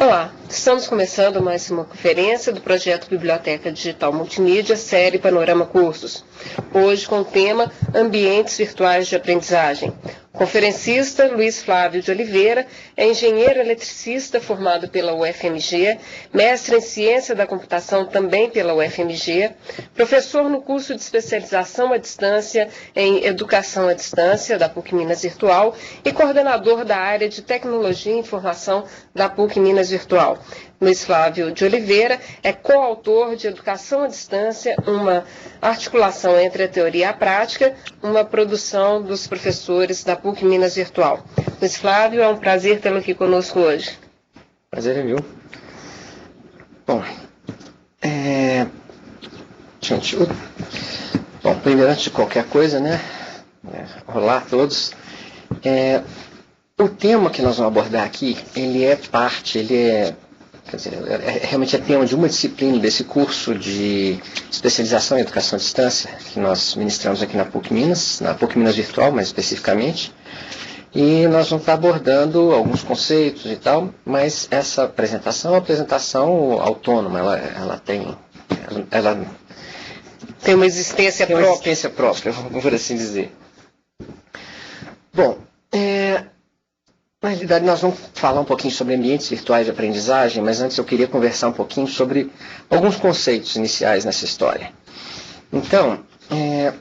Olá, estamos começando mais uma conferência do projeto Biblioteca Digital Multimídia, série Panorama Cursos. Hoje com o tema Ambientes Virtuais de Aprendizagem. O conferencista Luiz Flávio de Oliveira é engenheiro eletricista formado pela UFMG, mestre em Ciência da Computação também pela UFMG, professor no curso de especialização à distância em Educação à Distância da PUC Minas Virtual e coordenador da área de Tecnologia e Informação da PUC Minas Virtual. Luiz Flávio de Oliveira é coautor de Educação à Distância, uma articulação entre a teoria e a prática, uma produção dos professores da PUC Minas Virtual. Luiz Flávio, é um prazer tê-lo aqui conosco hoje. Prazer é meu. Bom, primeiro, antes de qualquer coisa, olá a todos. O tema que nós vamos abordar aqui, realmente é tema de uma disciplina desse curso de especialização em educação à distância, que nós ministramos aqui na PUC Minas Virtual, mais especificamente. E nós vamos estar abordando alguns conceitos e tal, mas essa apresentação é uma apresentação autônoma, ela tem uma existência própria. Uma existência própria, vamos assim dizer. Bom, na realidade nós vamos falar um pouquinho sobre ambientes virtuais de aprendizagem, mas antes eu queria conversar um pouquinho sobre alguns conceitos iniciais nessa história. Então, deixa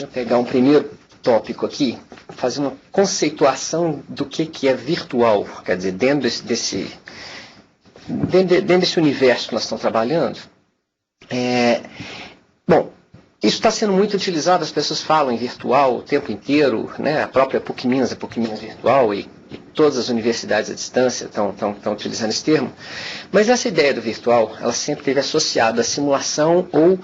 eu pegar um primeiro tópico aqui, fazer uma conceituação do que é virtual, quer dizer, dentro desse universo que nós estamos trabalhando. Isso está sendo muito utilizado, as pessoas falam em virtual o tempo inteiro, a própria PUC Minas Virtual e todas as universidades à distância estão utilizando esse termo. Mas essa ideia do virtual, ela sempre esteve associada à simulação ou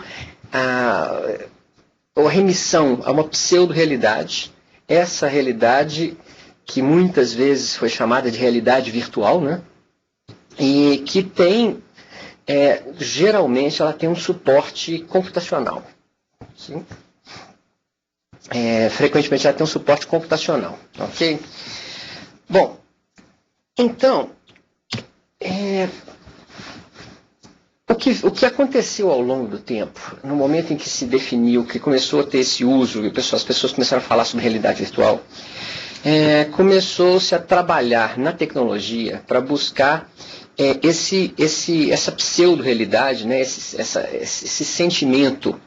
à remissão a uma pseudo-realidade. Essa realidade que muitas vezes foi chamada de realidade virtual, e que tem, geralmente, ela tem um suporte computacional. Sim. Frequentemente ela tem um suporte computacional, ok? Bom, então, o que aconteceu ao longo do tempo, no momento em que se definiu, que começou a ter esse uso, e as pessoas começaram a falar sobre realidade virtual, começou-se a trabalhar na tecnologia para buscar essa pseudo-realidade, esse sentimento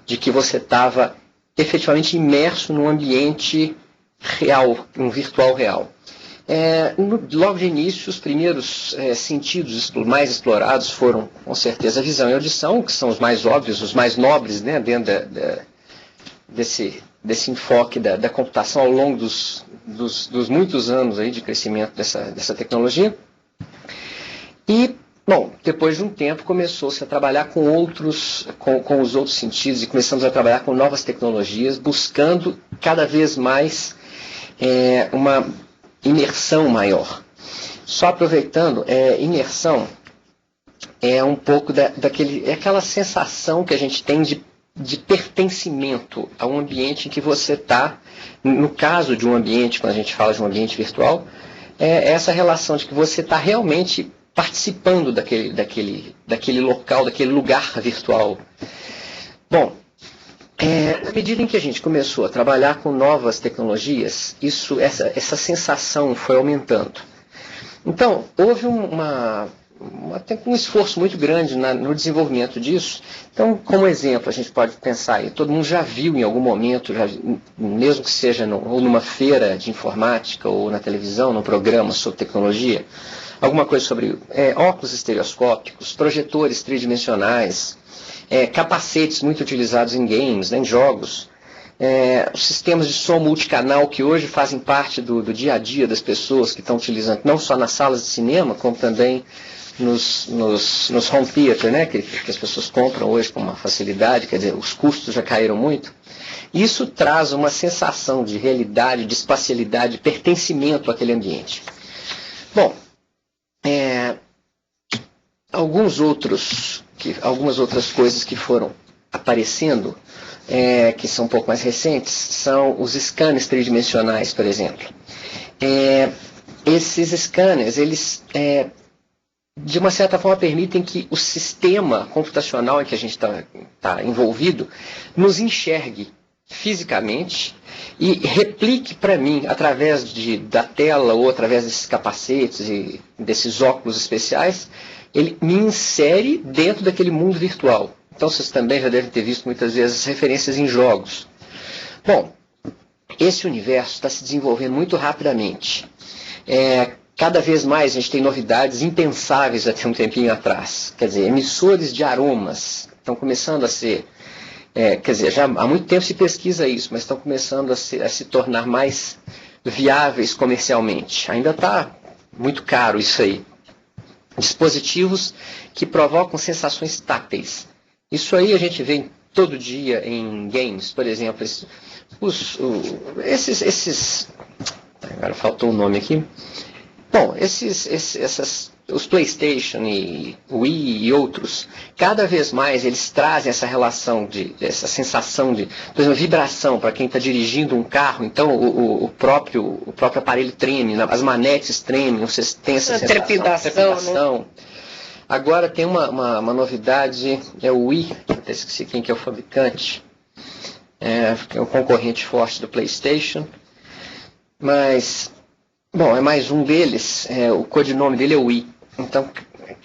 de que você estava efetivamente imerso num ambiente real, um virtual real. Logo de início, os primeiros sentidos mais explorados foram, com certeza, a visão e a audição, que são os mais óbvios, os mais nobres, dentro desse enfoque da computação ao longo dos muitos anos aí de crescimento dessa tecnologia. E depois de um tempo começou-se a trabalhar com os outros sentidos e começamos a trabalhar com novas tecnologias, buscando cada vez mais uma imersão maior. Só aproveitando, imersão é um pouco aquela sensação que a gente tem de pertencimento a um ambiente em que você está. No caso de um ambiente, quando a gente fala de um ambiente virtual, é essa relação de que você está realmente participando daquele local, daquele lugar virtual. Bom, à medida em que a gente começou a trabalhar com novas tecnologias, essa sensação foi aumentando. Então, houve um esforço muito grande no desenvolvimento disso. Então, como exemplo, a gente pode pensar aí, todo mundo já viu em algum momento, mesmo que seja ou numa feira de informática, ou na televisão, num programa sobre tecnologia, alguma coisa sobre óculos estereoscópicos, projetores tridimensionais, capacetes muito utilizados em games, em jogos, os sistemas de som multicanal que hoje fazem parte do dia a dia das pessoas que estão utilizando, não só nas salas de cinema, como também nos home theater, que as pessoas compram hoje com uma facilidade, quer dizer, os custos já caíram muito. Isso traz uma sensação de realidade, de espacialidade, de pertencimento àquele ambiente. Bom, algumas outras coisas que foram aparecendo, que são um pouco mais recentes, são os scanners tridimensionais, por exemplo. Esses scanners, eles de uma certa forma, permitem que o sistema computacional em que a gente está envolvido nos enxergue fisicamente e replique para mim, através da tela ou através desses capacetes e desses óculos especiais, ele me insere dentro daquele mundo virtual. Então vocês também já devem ter visto muitas vezes referências em jogos. Bom, esse universo está se desenvolvendo muito rapidamente. Cada vez mais a gente tem novidades impensáveis até um tempinho atrás. Quer dizer, emissores de aromas estão começando a ser... quer dizer, já há muito tempo se pesquisa isso, mas estão começando a se tornar mais viáveis comercialmente. Ainda está muito caro isso aí. Dispositivos que provocam sensações táteis. Isso aí a gente vê todo dia em games, por exemplo. Agora faltou o nome aqui. Bom, os PlayStation e Wii e outros, cada vez mais eles trazem essa relação, essa sensação de, por exemplo, vibração para quem está dirigindo um carro. Então o próprio aparelho treme, as manetes tremem, você tem essa sensação, trepidação. Né? Agora tem uma novidade, é o Wii, até esqueci quem que é o fabricante, é um concorrente forte do PlayStation, mas, bom, é mais um deles, o codinome dele é Wii. Então,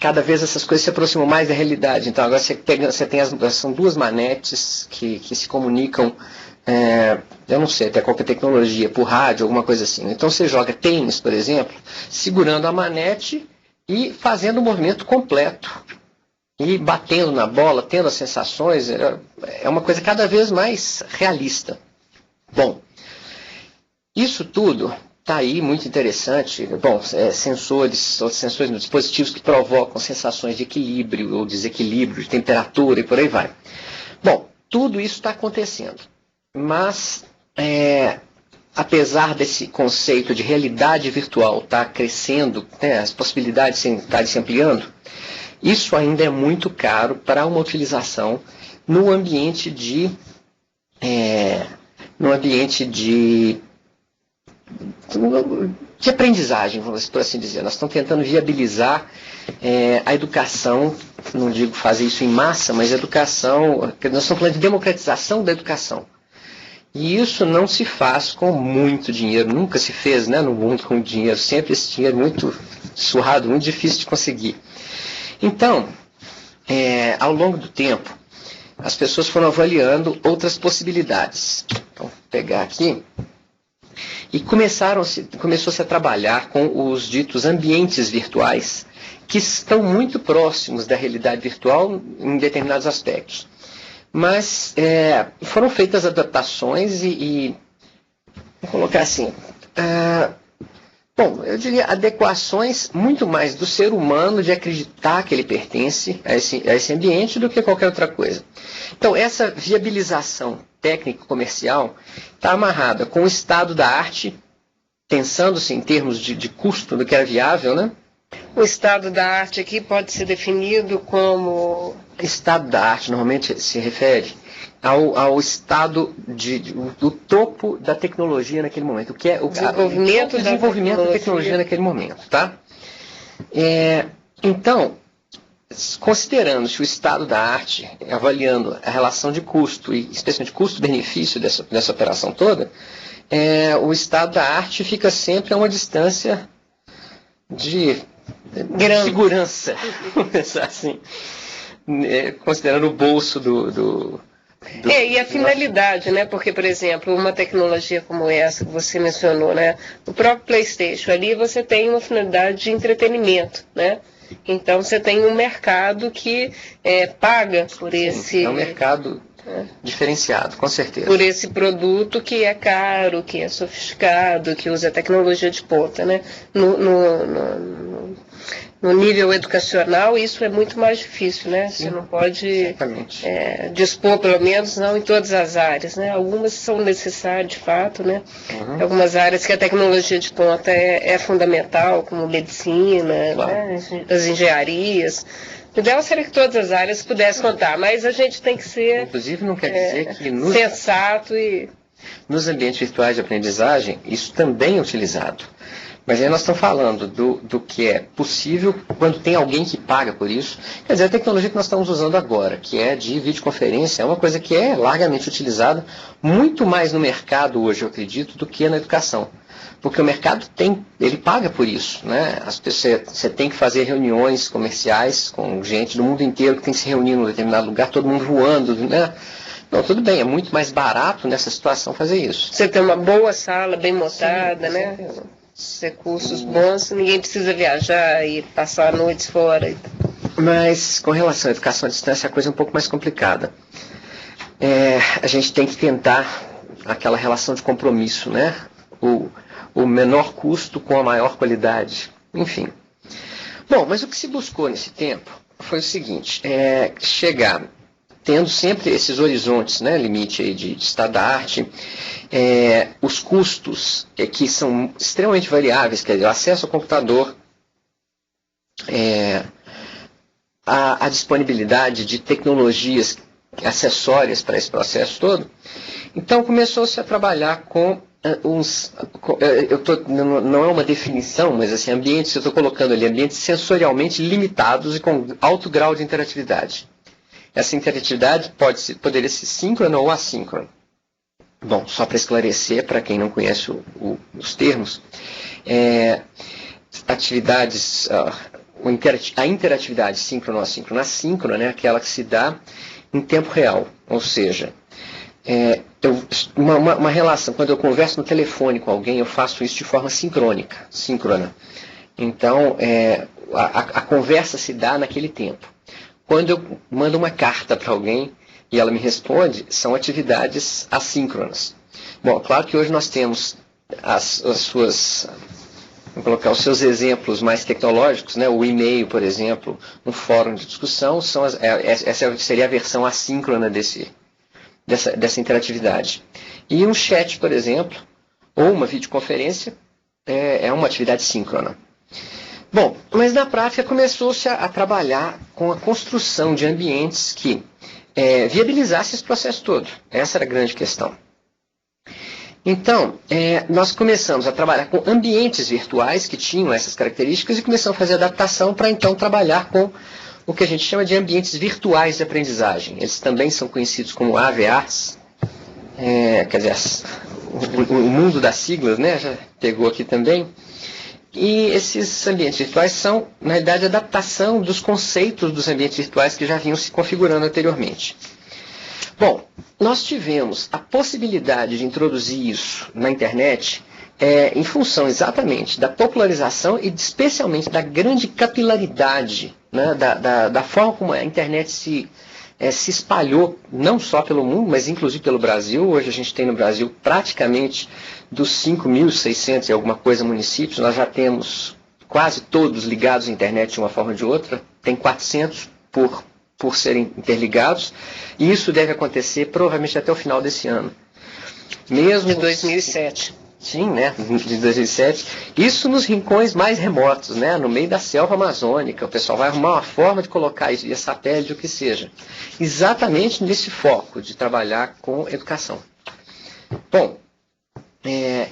cada vez essas coisas se aproximam mais da realidade. Então, agora você tem são duas manetes que se comunicam, eu não sei até qual que é a tecnologia, por rádio, alguma coisa assim. Então, você joga tênis, por exemplo, segurando a manete e fazendo o movimento completo. E batendo na bola, tendo as sensações, é uma coisa cada vez mais realista. Bom, isso tudo está aí muito interessante. Bom, sensores nos dispositivos que provocam sensações de equilíbrio ou desequilíbrio, de temperatura e por aí vai. Bom, tudo isso está acontecendo. Mas, apesar desse conceito de realidade virtual estar crescendo, as possibilidades estarem se ampliando, isso ainda é muito caro para uma utilização no ambiente de aprendizagem, vamos por assim dizer. Nós estamos tentando viabilizar a educação, não digo fazer isso em massa, mas educação, nós estamos falando de democratização da educação. E isso não se faz com muito dinheiro, nunca se fez, né, no mundo com dinheiro, sempre esse dinheiro muito surrado, muito difícil de conseguir. Então, ao longo do tempo, as pessoas foram avaliando outras possibilidades. Então, vou pegar aqui. E começou-se a trabalhar com os ditos ambientes virtuais, que estão muito próximos da realidade virtual em determinados aspectos. Mas foram feitas adaptações vou colocar assim, bom, eu diria adequações muito mais do ser humano de acreditar que ele pertence a esse ambiente do que qualquer outra coisa. Então, essa viabilização técnico-comercial está amarrada com o estado da arte, pensando-se em termos de custo do que era viável, né? O estado da arte aqui pode ser definido como... Estado da arte normalmente se refere ao estado do topo da tecnologia naquele momento, o que é o desenvolvimento da tecnologia naquele momento, tá? Então, considerando-se o estado da arte, avaliando a relação de custo e especialmente custo-benefício dessa operação toda, o estado da arte fica sempre a uma distância de segurança, vamos pensar assim, considerando o bolso e a finalidade, né? Porque, por exemplo, uma tecnologia como essa que você mencionou, né? O próprio PlayStation, ali você tem uma finalidade de entretenimento, né? Então você tem um mercado que paga por esse... É um mercado diferenciado, com certeza. Por esse produto que é caro, que é sofisticado, que usa tecnologia de ponta, né? No nível educacional, isso é muito mais difícil, né? Você não pode dispor, pelo menos, não em todas as áreas, né? Algumas são necessárias, de fato, né? Uhum. Algumas áreas que a tecnologia de ponta é fundamental, como medicina, claro, né? As engenharias. O ideal seria que todas as áreas pudessem contar, mas a gente tem que ser... Inclusive, não quer dizer que... sensato e... Nos ambientes virtuais de aprendizagem, isso também é utilizado. Mas aí nós estamos falando do que é possível quando tem alguém que paga por isso. Quer dizer, a tecnologia que nós estamos usando agora, que é de videoconferência, é uma coisa que é largamente utilizada, muito mais no mercado hoje, eu acredito, do que na educação. Porque o mercado ele paga por isso, né? Você tem que fazer reuniões comerciais com gente do mundo inteiro que tem que se reunir num determinado lugar, todo mundo voando, né? Não, tudo bem, é muito mais barato nessa situação fazer isso. Você tem uma boa sala, bem montada, né? Os recursos bons, ninguém precisa viajar e passar noites fora. Mas com relação à educação à distância, a coisa é um pouco mais complicada. A gente tem que tentar aquela relação de compromisso, né? O menor custo com a maior qualidade, enfim. Bom, mas o que se buscou nesse tempo foi o seguinte, chegar, tendo sempre esses horizontes, né, limite aí de estado da arte, os custos que são extremamente variáveis, quer dizer, o acesso ao computador, a disponibilidade de tecnologias acessórias para esse processo todo. Então começou-se a trabalhar com não é uma definição, mas assim, ambientes, eu estou colocando ali, ambientes sensorialmente limitados e com alto grau de interatividade. Essa interatividade poderia ser síncrona ou assíncrona. Bom, só para esclarecer, para quem não conhece os termos, atividades, a interatividade síncrona ou assíncrona, assíncrona, né, aquela que se dá em tempo real, ou seja, uma relação, quando eu converso no telefone com alguém, eu faço isso de forma síncrona. Então, a conversa se dá naquele tempo. Quando eu mando uma carta para alguém e ela me responde, são atividades assíncronas. Bom, claro que hoje nós temos vou colocar os seus exemplos mais tecnológicos, né? O e-mail, por exemplo, um fórum de discussão, essa seria a versão assíncrona dessa interatividade. E um chat, por exemplo, ou uma videoconferência, é uma atividade síncrona. Bom, mas na prática começou-se a trabalhar com a construção de ambientes que viabilizassem esse processo todo. Essa era a grande questão. Então, nós começamos a trabalhar com ambientes virtuais que tinham essas características e começamos a fazer adaptação para então trabalhar com o que a gente chama de ambientes virtuais de aprendizagem. Eles também são conhecidos como AVAs, quer dizer, o mundo das siglas, né, já pegou aqui também. E esses ambientes virtuais são, na realidade, a adaptação dos conceitos dos ambientes virtuais que já vinham se configurando anteriormente. Bom, nós tivemos a possibilidade de introduzir isso na internet em função exatamente da popularização e especialmente da grande capilaridade, né, da forma como a internet se espalhou, não só pelo mundo, mas inclusive pelo Brasil. Hoje a gente tem no Brasil praticamente dos 5.600 e alguma coisa municípios, nós já temos quase todos ligados à internet de uma forma ou de outra, tem 400 por serem interligados, e isso deve acontecer provavelmente até o final desse ano. Mesmo de 2007. Sim, né, de 2007. Isso nos rincões mais remotos, né, no meio da selva amazônica. O pessoal vai arrumar uma forma de colocar isso, via satélite, o que seja. Exatamente nesse foco de trabalhar com educação. Bom,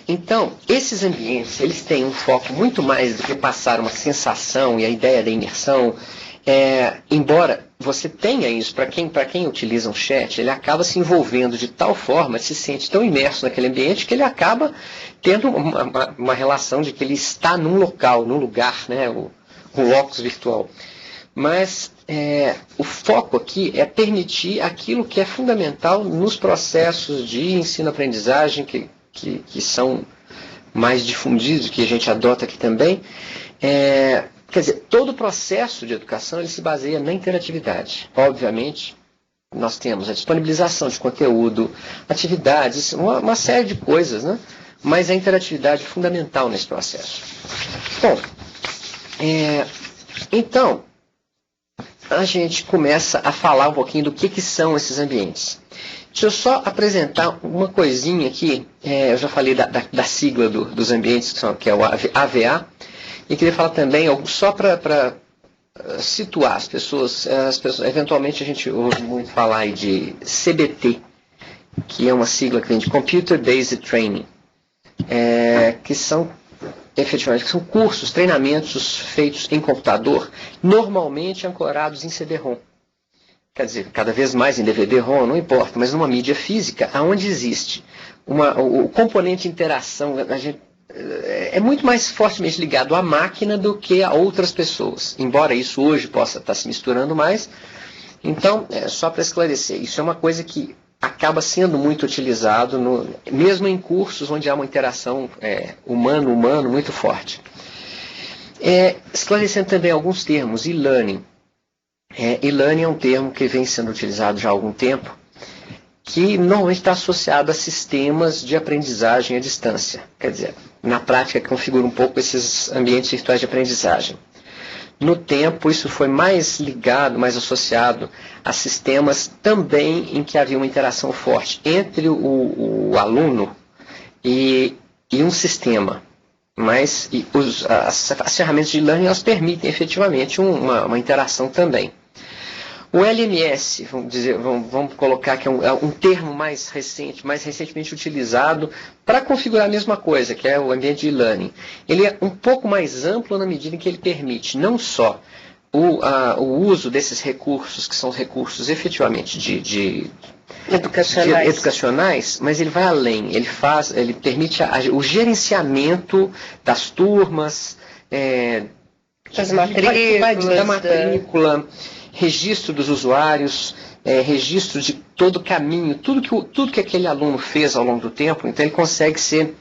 então, esses ambientes, eles têm um foco muito mais do que passar uma sensação e a ideia da imersão. Embora você tenha isso, para quem utiliza um chat, ele acaba se envolvendo de tal forma, se sente tão imerso naquele ambiente, que ele acaba tendo uma relação de que ele está num local, num lugar, né, o locus virtual. Mas o foco aqui é permitir aquilo que é fundamental nos processos de ensino-aprendizagem, que são mais difundidos, que a gente adota aqui também. Quer dizer, todo o processo de educação ele se baseia na interatividade. Obviamente, nós temos a disponibilização de conteúdo, atividades, uma série de coisas, né? Mas a interatividade é fundamental nesse processo. Bom, então, a gente começa a falar um pouquinho do que são esses ambientes. Deixa eu só apresentar uma coisinha aqui. Eu já falei da sigla dos ambientes, que é o AVA. E queria falar também, só para situar as pessoas, eventualmente a gente ouve muito falar aí de CBT, que é uma sigla que vem de Computer Based Training, que são efetivamente, são cursos, treinamentos feitos em computador, normalmente ancorados em CD-ROM. Quer dizer, cada vez mais em DVD-ROM, não importa, mas numa mídia física, onde existe o componente de interação, é muito mais fortemente ligado à máquina do que a outras pessoas, embora isso hoje possa estar se misturando mais. Então, só para esclarecer, isso é uma coisa que acaba sendo muito utilizado, mesmo em cursos onde há uma interação humano-humano muito forte. Esclarecendo também alguns termos, e-learning. E-learning é um termo que vem sendo utilizado já há algum tempo, que normalmente está associado a sistemas de aprendizagem à distância. Quer dizer, na prática configura um pouco esses ambientes virtuais de aprendizagem. No tempo, isso foi mais ligado, mais associado a sistemas também em que havia uma interação forte entre o aluno e um sistema. Mas as ferramentas de e-learning elas permitem efetivamente uma interação também. O LMS, vamos colocar que é um termo mais recentemente utilizado para configurar a mesma coisa, que é o ambiente de e-learning. Ele é um pouco mais amplo na medida em que ele permite não só o uso desses recursos, que são recursos efetivamente educacionais, mas ele vai além. Ele permite o gerenciamento das turmas, da matrícula, registro dos usuários, registro de todo o caminho, tudo que aquele aluno fez ao longo do tempo, então ele consegue ser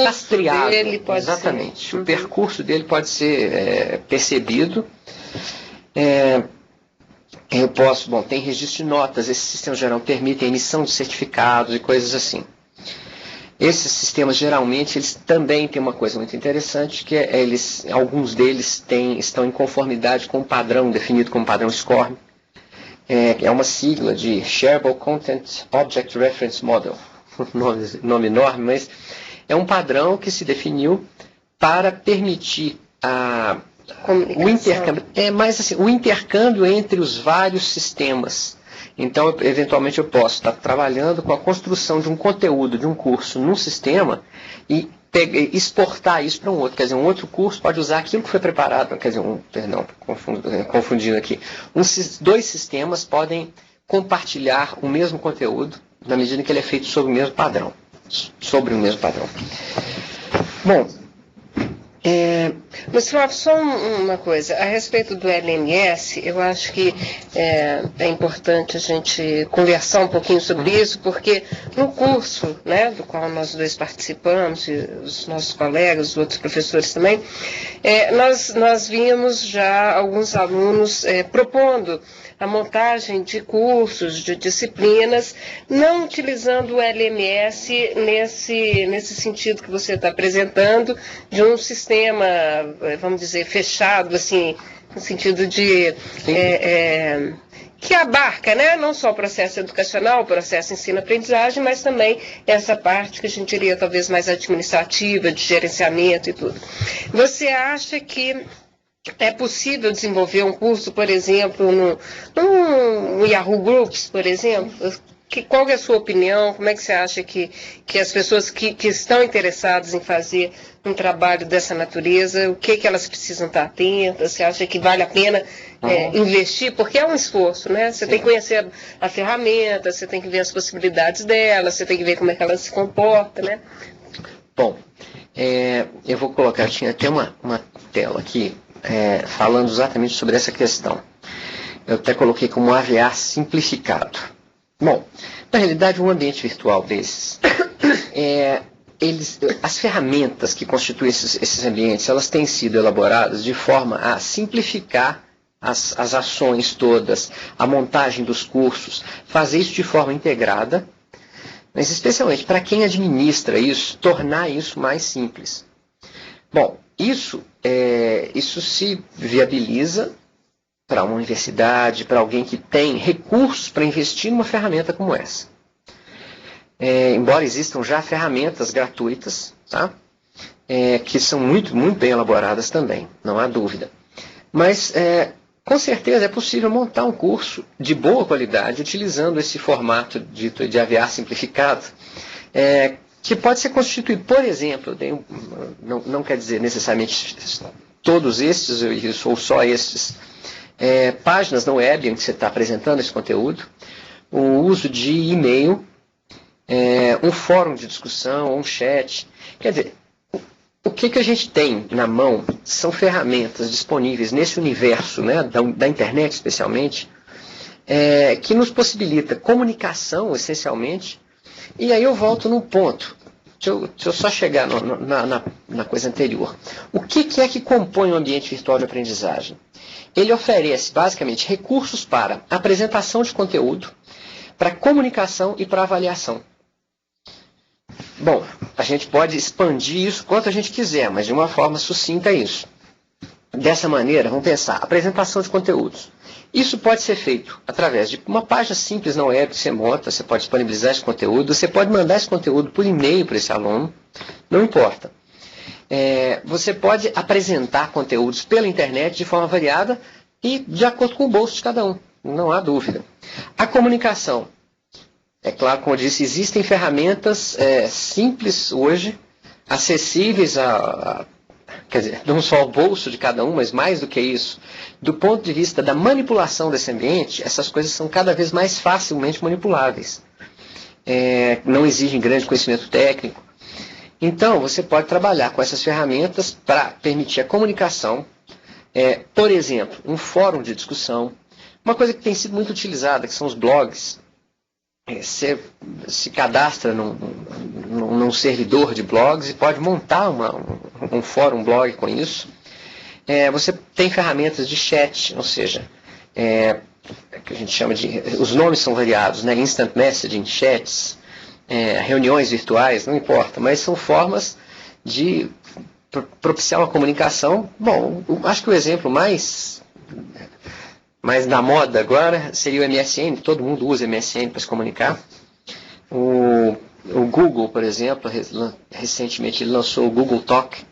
rastreado. Exatamente. O percurso dele pode ser percebido. Tem registro de notas, esses sistemas geral permitem emissão de certificados e coisas assim. Esses sistemas, geralmente, eles também têm uma coisa muito interessante, que alguns deles estão em conformidade com o padrão definido como padrão SCORM. É uma sigla de Shareable Content Object Reference Model. Nome enorme, mas é um padrão que se definiu para permitir o intercâmbio entre os vários sistemas. Então, eventualmente, eu posso estar trabalhando com a construção de um conteúdo, de um curso num sistema e exportar isso para um outro. Quer dizer, um outro curso pode usar aquilo que foi preparado. Quer dizer, confundindo aqui. Dois sistemas podem compartilhar o mesmo conteúdo na medida em que ele é feito sobre o mesmo padrão. Bom, Mas, Flávio, só uma coisa. A respeito do LMS, eu acho que é importante a gente conversar um pouquinho sobre isso, porque no curso, né, do qual nós dois participamos, e os nossos colegas, os outros professores também, nós vimos já alguns alunos propondo a montagem de cursos, de disciplinas, não utilizando o LMS nesse sentido que você está apresentando, de um sistema, vamos dizer, fechado, assim, no sentido de que abarca, né, não só o processo educacional, o processo ensino-aprendizagem, mas também essa parte que a gente diria talvez mais administrativa, de gerenciamento e tudo. Você acha que é possível desenvolver um curso, por exemplo, no Yahoo Groups, por exemplo? Qual é a sua opinião? Como é que você acha que as pessoas que estão interessadas em fazer um trabalho dessa natureza, o que elas precisam estar atentas? Você acha que vale a pena investir? Porque é um esforço, né? Você tem que conhecer a ferramenta, você tem que ver as possibilidades dela, você tem que ver como é que ela se comporta, né? Bom, eu vou colocar, tinha até uma tela aqui, falando exatamente sobre essa questão. Eu até coloquei como AVA simplificado. Bom, na realidade, um ambiente virtual desses, as ferramentas que constituem esses ambientes, elas têm sido elaboradas de forma a simplificar as ações todas, a montagem dos cursos, fazer isso de forma integrada, mas especialmente para quem administra isso, tornar isso mais simples. Bom, isso se viabiliza para uma universidade, para alguém que tem recursos para investir numa ferramenta como essa. Embora existam já ferramentas gratuitas, tá? Que são muito, muito bem elaboradas também, não há dúvida. Mas, com certeza, é possível montar um curso de boa qualidade utilizando esse formato dito de AVA simplificado, que pode ser constituído, por exemplo, não quer dizer necessariamente todos estes, ou só estes, páginas na web em que você está apresentando esse conteúdo, o uso de e-mail, um fórum de discussão, um chat. Quer dizer, o que a gente tem na mão são ferramentas disponíveis nesse universo, né, da internet especialmente, que nos possibilita comunicação, essencialmente. E aí eu volto num ponto. Deixa eu só chegar na coisa anterior. O que é que compõe o ambiente virtual de aprendizagem? Ele oferece, basicamente, recursos para apresentação de conteúdo, para comunicação e para avaliação. Bom, a gente pode expandir isso quanto a gente quiser, mas de uma forma sucinta é isso. Dessa maneira, vamos pensar, apresentação de conteúdos. Isso pode ser feito através de uma página simples na web que você monta, você pode disponibilizar esse conteúdo, você pode mandar esse conteúdo por e-mail para esse aluno, não importa. Você pode apresentar conteúdos pela internet de forma variada e de acordo com o bolso de cada um, não há dúvida. A comunicação. É claro, como eu disse, existem ferramentas simples hoje, acessíveis quer dizer, não só ao bolso de cada um, mas mais do que isso. Do ponto de vista da manipulação desse ambiente, essas coisas são cada vez mais facilmente manipuláveis. Não exigem grande conhecimento técnico. Então, você pode trabalhar com essas ferramentas para permitir a comunicação. Por exemplo, um fórum de discussão. Uma coisa que tem sido muito utilizada, que são os blogs. Você se cadastra num servidor de blogs e pode montar um fórum, um blog com isso. Você tem ferramentas de chat, ou seja, que a gente chama de... Os nomes são variados, né? Instant messaging, chats, reuniões virtuais, não importa, mas são formas de propiciar uma comunicação. Bom, acho que o exemplo mais na moda agora seria o MSN, todo mundo usa MSN para se comunicar. O Google, por exemplo, recentemente ele lançou o Google Talk,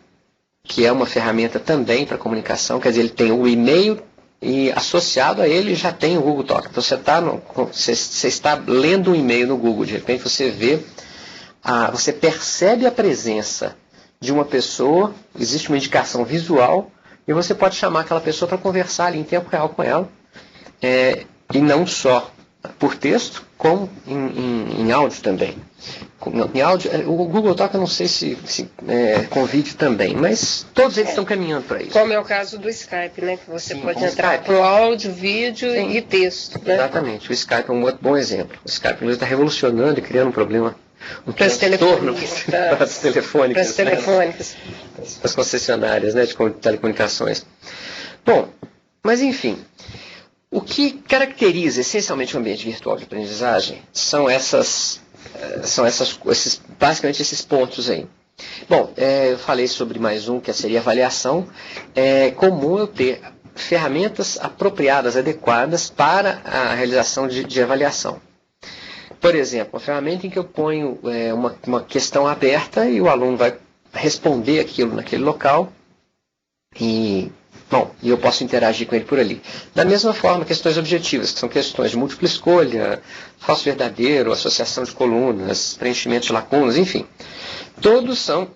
que é uma ferramenta também para comunicação, quer dizer, ele tem o e-mail e associado a ele já tem o Google Talk. Então você está lendo um e-mail no Google, de repente você você percebe a presença de uma pessoa, existe uma indicação visual, e você pode chamar aquela pessoa para conversar ali em tempo real com ela. E não só por texto, como em áudio também. Em áudio, o Google Talk eu não sei se com vídeo também, mas todos eles estão caminhando para isso. Como é o caso do Skype, né? Que você pode entrar Skype. para o áudio, vídeo e texto. Né? Exatamente, o Skype é um outro bom exemplo. O Skype está revolucionando e criando um problema, para as telefônicas. Para as telefônicas. Para as concessionárias, né, de telecomunicações. Bom, mas enfim... O que caracteriza essencialmente o ambiente virtual de aprendizagem são basicamente esses pontos aí. Bom, eu falei sobre mais um, que seria avaliação. É comum eu ter ferramentas apropriadas, adequadas para a realização de avaliação. Por exemplo, uma ferramenta em que eu ponho uma questão aberta e o aluno vai responder aquilo naquele local e eu posso interagir com ele por ali. Da mesma forma, questões objetivas, que são questões de múltipla escolha, falso verdadeiro, associação de colunas, preenchimento de lacunas, enfim. Todos são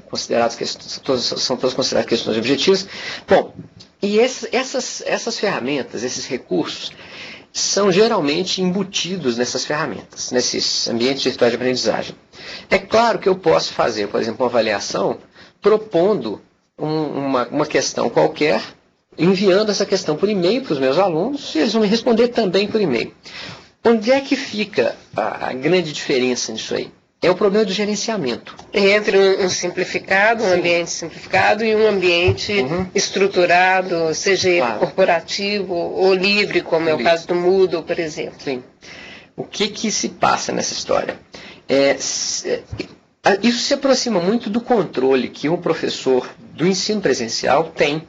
considerados questões objetivas. Bom, e essas ferramentas, esses recursos, são geralmente embutidos nessas ferramentas, nesses ambientes virtuais de aprendizagem. É claro que eu posso fazer, por exemplo, uma avaliação propondo uma questão qualquer, enviando essa questão por e-mail para os meus alunos, e eles vão me responder também por e-mail. Onde é que fica a grande diferença nisso aí? É o problema do gerenciamento. Entre um simplificado, um ambiente simplificado e um ambiente estruturado, seja corporativo ou livre, como é o caso do Moodle, por exemplo. Sim. O que se passa nessa história? Isso se aproxima muito do controle que um professor do ensino presencial tem,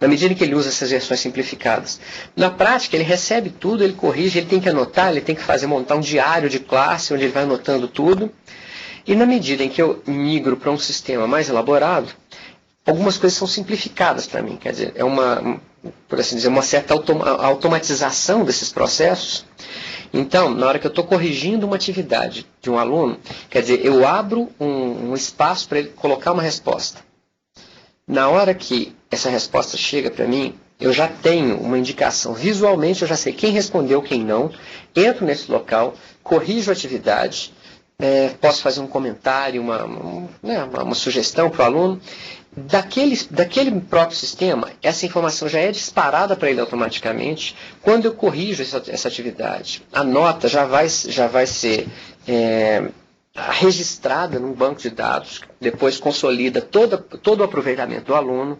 na medida em que ele usa essas versões simplificadas. Na prática, ele recebe tudo, ele corrige, ele tem que anotar, ele tem que montar um diário de classe, onde ele vai anotando tudo. E na medida em que eu migro para um sistema mais elaborado, algumas coisas são simplificadas para mim. Quer dizer, por assim dizer, uma certa automatização desses processos. Então, na hora que eu estou corrigindo uma atividade de um aluno, quer dizer, eu abro um espaço para ele colocar uma resposta. Na hora que essa resposta chega para mim, eu já tenho uma indicação. Visualmente, eu já sei quem respondeu, quem não. Entro nesse local, corrijo a atividade, posso fazer um comentário, uma sugestão para o aluno. Daquele próprio sistema, essa informação já é disparada para ele automaticamente. Quando eu corrijo essa atividade, a nota já vai ser registrada num banco de dados, depois consolida todo o aproveitamento do aluno.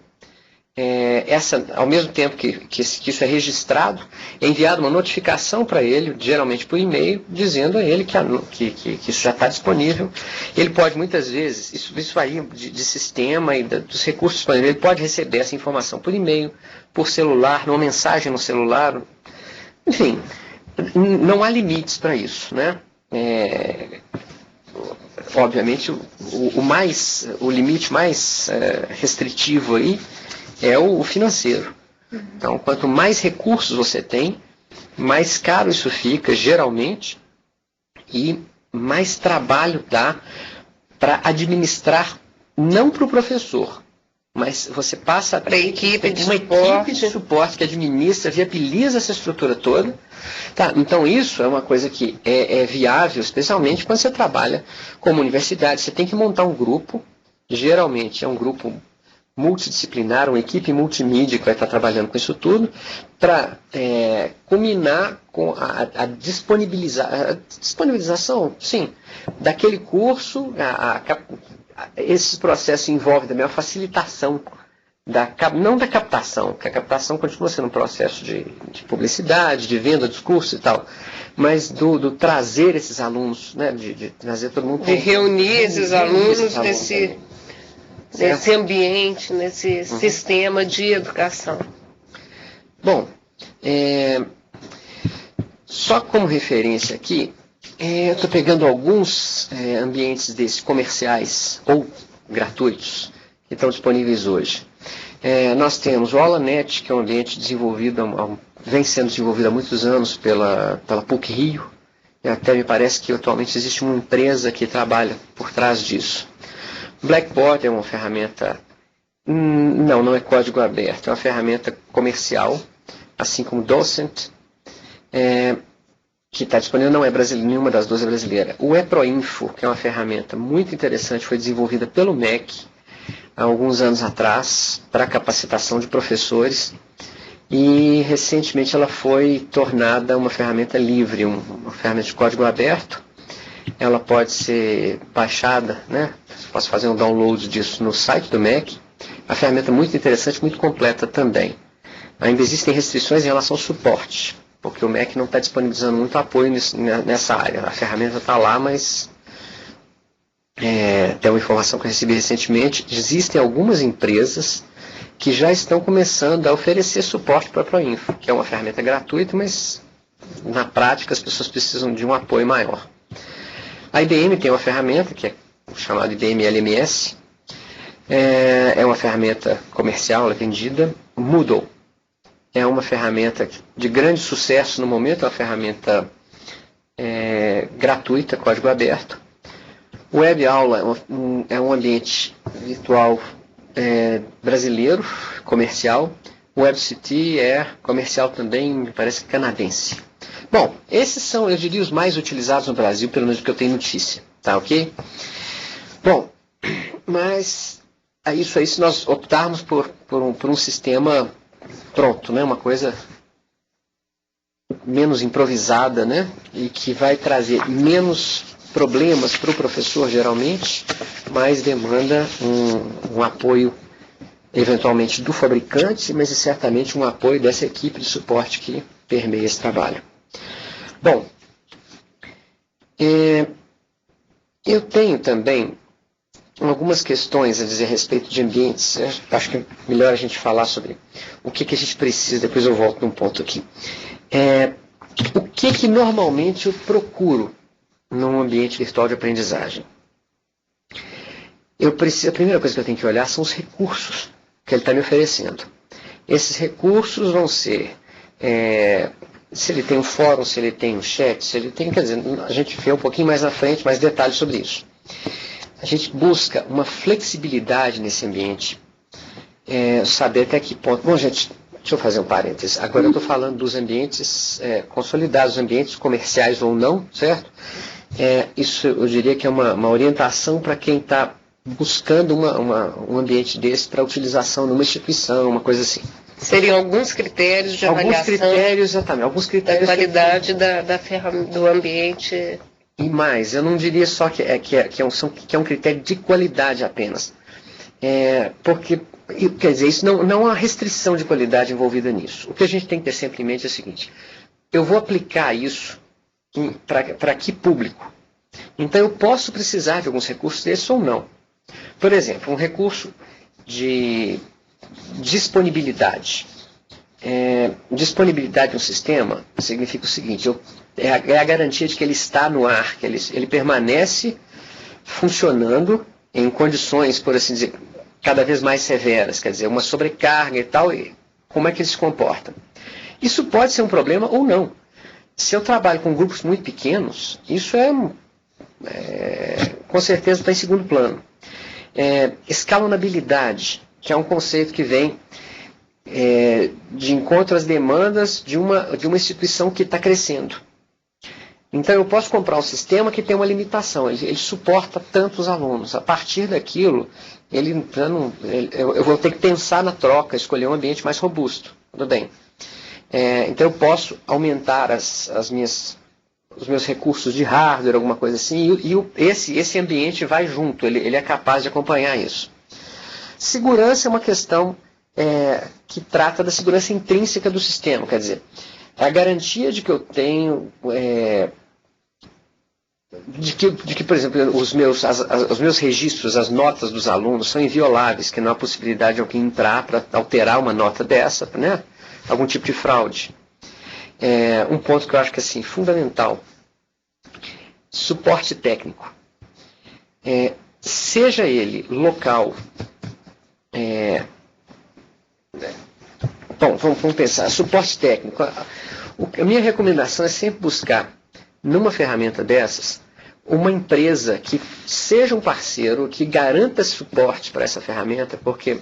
Ao mesmo tempo que isso é registrado, é enviada uma notificação para ele, geralmente por e-mail, dizendo a ele que isso já está disponível. Ele pode, muitas vezes, isso aí de sistema e dos recursos disponíveis, ele pode receber essa informação por e-mail, por celular, numa mensagem no celular. Enfim, não há limites para isso, né? Obviamente, o limite mais restritivo aí é o financeiro. Então, quanto mais recursos você tem, mais caro isso fica, geralmente, e mais trabalho dá para administrar, não para o professor, mas você passa para equipe de equipe de suporte que administra, viabiliza essa estrutura toda. Tá, então, isso é uma coisa que é viável, especialmente quando você trabalha como universidade. Você tem que montar um grupo, geralmente é um grupo multidisciplinar, uma equipe multimídia que vai estar trabalhando com isso tudo, para culminar com a disponibilização, sim, daquele curso. Esses processos envolvem também a facilitação, não da captação, que a captação continua sendo um processo de publicidade, de venda dos cursos e tal, mas do trazer esses alunos, né, de trazer todo mundo. De reunir esses alunos nesse ambiente, nesse sistema de educação. Bom, só como referência aqui, eu estou pegando alguns ambientes desses comerciais ou gratuitos que estão disponíveis hoje. Nós temos o AulaNet, que é um ambiente desenvolvido, vem sendo desenvolvido há muitos anos pela PUC-Rio. Até me parece que atualmente existe uma empresa que trabalha por trás disso. Blackboard é uma ferramenta, não é código aberto, é uma ferramenta comercial, assim como Docent, que está disponível, não é brasileira, nenhuma das duas é brasileira. O eProInfo, que é uma ferramenta muito interessante, foi desenvolvida pelo MEC há alguns anos atrás, para capacitação de professores, e recentemente ela foi tornada uma ferramenta livre, uma ferramenta de código aberto. Ela pode ser baixada, né? Posso fazer um download disso no site do MEC. A ferramenta é muito interessante, muito completa também. Ainda existem restrições em relação ao suporte, porque o MEC não está disponibilizando muito apoio nessa área. A ferramenta está lá, mas tem uma informação que eu recebi recentemente. Existem algumas empresas que já estão começando a oferecer suporte para a ProInfo, que é uma ferramenta gratuita, mas na prática as pessoas precisam de um apoio maior. A IBM tem uma ferramenta que é chamada IBM LMS, é uma ferramenta comercial, ela é vendida. Moodle é uma ferramenta de grande sucesso no momento, é uma ferramenta gratuita, código aberto. Web Aula é um ambiente virtual brasileiro, comercial. WebCT é comercial também, me parece canadense. Bom, esses são, eu diria, os mais utilizados no Brasil, pelo menos que eu tenho notícia, tá ok? Bom, mas isso aí, se nós optarmos por um sistema pronto, né, uma coisa menos improvisada, né, e que vai trazer menos problemas para o professor, geralmente, mas demanda um apoio, eventualmente, do fabricante, mas certamente um apoio dessa equipe de suporte que permeia esse trabalho. Bom, eu tenho também algumas questões a dizer a respeito de ambientes. Acho que é melhor a gente falar sobre o que a gente precisa, depois eu volto num ponto aqui. O que normalmente eu procuro num ambiente virtual de aprendizagem? A primeira coisa que eu tenho que olhar são os recursos que ele está me oferecendo. Esses recursos vão ser se ele tem um fórum, se ele tem um chat, se ele tem, quer dizer, a gente vê um pouquinho mais na frente, mais detalhes sobre isso. A gente busca uma flexibilidade nesse ambiente, saber até que ponto. Bom, gente, deixa eu fazer um parênteses. Agora eu estou falando dos ambientes consolidados, ambientes comerciais ou não, certo? Isso eu diria que é uma orientação para quem está buscando um ambiente desse para utilização numa instituição, uma coisa assim. Seriam alguns critérios de avaliação. Alguns critérios, exatamente. Alguns critérios da qualidade do ambiente. E mais, eu não diria só que é um critério de qualidade apenas. Porque, quer dizer, isso não há restrição de qualidade envolvida nisso. O que a gente tem que ter sempre em mente é o seguinte: eu vou aplicar isso para que público? Então eu posso precisar de alguns recursos desses ou não. Por exemplo, um recurso de disponibilidade. Disponibilidade de um sistema significa o seguinte: é a garantia de que ele está no ar, que ele permanece funcionando em condições, por assim dizer, cada vez mais severas, quer dizer, uma sobrecarga e tal, e como é que ele se comporta. Isso pode ser um problema ou não. Se eu trabalho com grupos muito pequenos, isso com certeza está em segundo plano. Escalonabilidade, que é um conceito que vem de encontro às demandas de uma instituição que está crescendo. Então eu posso comprar um sistema que tem uma limitação, ele suporta tantos alunos. A partir daquilo, eu vou ter que pensar na troca, escolher um ambiente mais robusto. Tudo bem. Então eu posso aumentar os meus recursos de hardware, alguma coisa assim, e esse ambiente vai junto, ele é capaz de acompanhar isso. Segurança é uma questão que trata da segurança intrínseca do sistema, quer dizer, é a garantia de que eu tenho, de que, por exemplo, os meus registros, as notas dos alunos são invioláveis, que não há possibilidade de alguém entrar para alterar uma nota dessa, né? Algum tipo de fraude. Um ponto que eu acho que assim, fundamental: suporte técnico. Seja ele local. Bom, vamos pensar. Suporte técnico. A minha recomendação é sempre buscar, numa ferramenta dessas, uma empresa que seja um parceiro, que garanta suporte para essa ferramenta, porque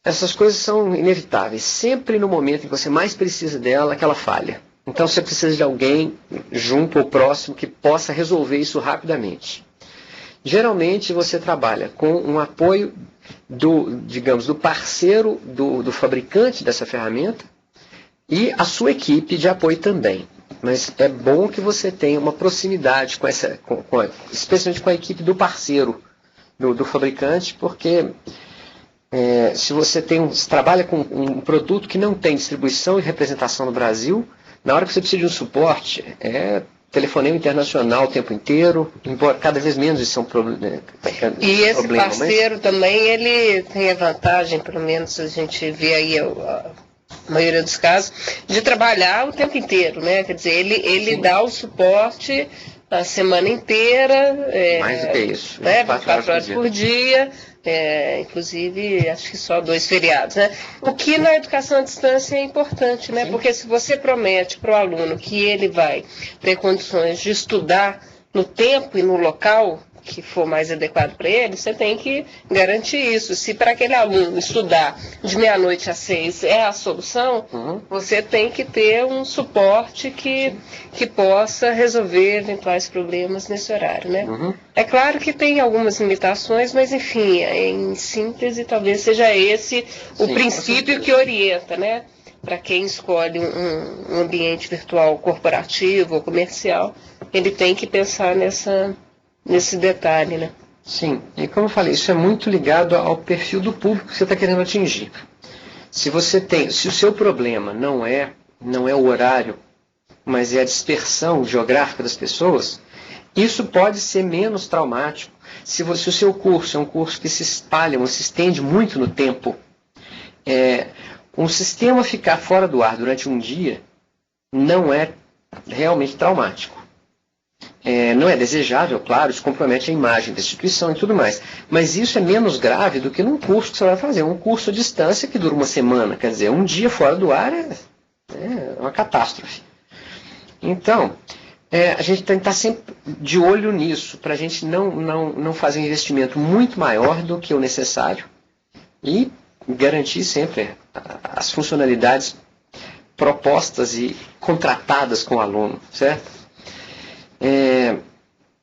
essas coisas são inevitáveis. Sempre no momento em que você mais precisa dela, que ela falha. Então você precisa de alguém junto ou próximo que possa resolver isso rapidamente. Geralmente você trabalha com um apoio do parceiro do fabricante dessa ferramenta e a sua equipe de apoio também. Mas é bom que você tenha uma proximidade especialmente com a equipe do parceiro do fabricante, porque se você trabalha com um produto que não tem distribuição e representação no Brasil, na hora que você precisa de um suporte, telefonema internacional o tempo inteiro, embora cada vez menos isso é um problema. E esse parceiro também, ele tem a vantagem, pelo menos a gente vê aí a maioria dos casos, de trabalhar o tempo inteiro, né? Quer dizer, ele dá o suporte a semana inteira. Mais do que isso. 24 horas por dia. Inclusive, acho que só 2 feriados, né? O que na educação à distância é importante, né? Sim. Porque se você promete para o aluno que ele vai ter condições de estudar no tempo e no local que for mais adequado para ele, você tem que garantir isso. Se para aquele aluno estudar de meia-noite às 6 é a solução, você tem que ter um suporte que possa resolver eventuais problemas nesse horário, né? É claro que tem algumas limitações, mas enfim, em síntese, talvez seja esse o princípio que orienta, né? Para quem escolhe um ambiente virtual corporativo ou comercial, ele tem que pensar nesse detalhe, né? Sim, e como eu falei, isso é muito ligado ao perfil do público que você está querendo atingir. Se o seu problema não é o horário, mas é a dispersão geográfica das pessoas, isso pode ser menos traumático. Se o seu curso é um curso que se espalha, se estende muito no tempo, um sistema ficar fora do ar durante um dia não é realmente traumático. Não é desejável, claro, isso compromete a imagem da instituição e tudo mais. Mas isso é menos grave do que num curso que você vai fazer. Um curso à distância que dura uma semana. Quer dizer, um dia fora do ar É uma catástrofe. Então, a gente tem que estar sempre de olho nisso, para a gente não fazer um investimento muito maior do que o necessário e garantir sempre as funcionalidades propostas e contratadas com o aluno, certo?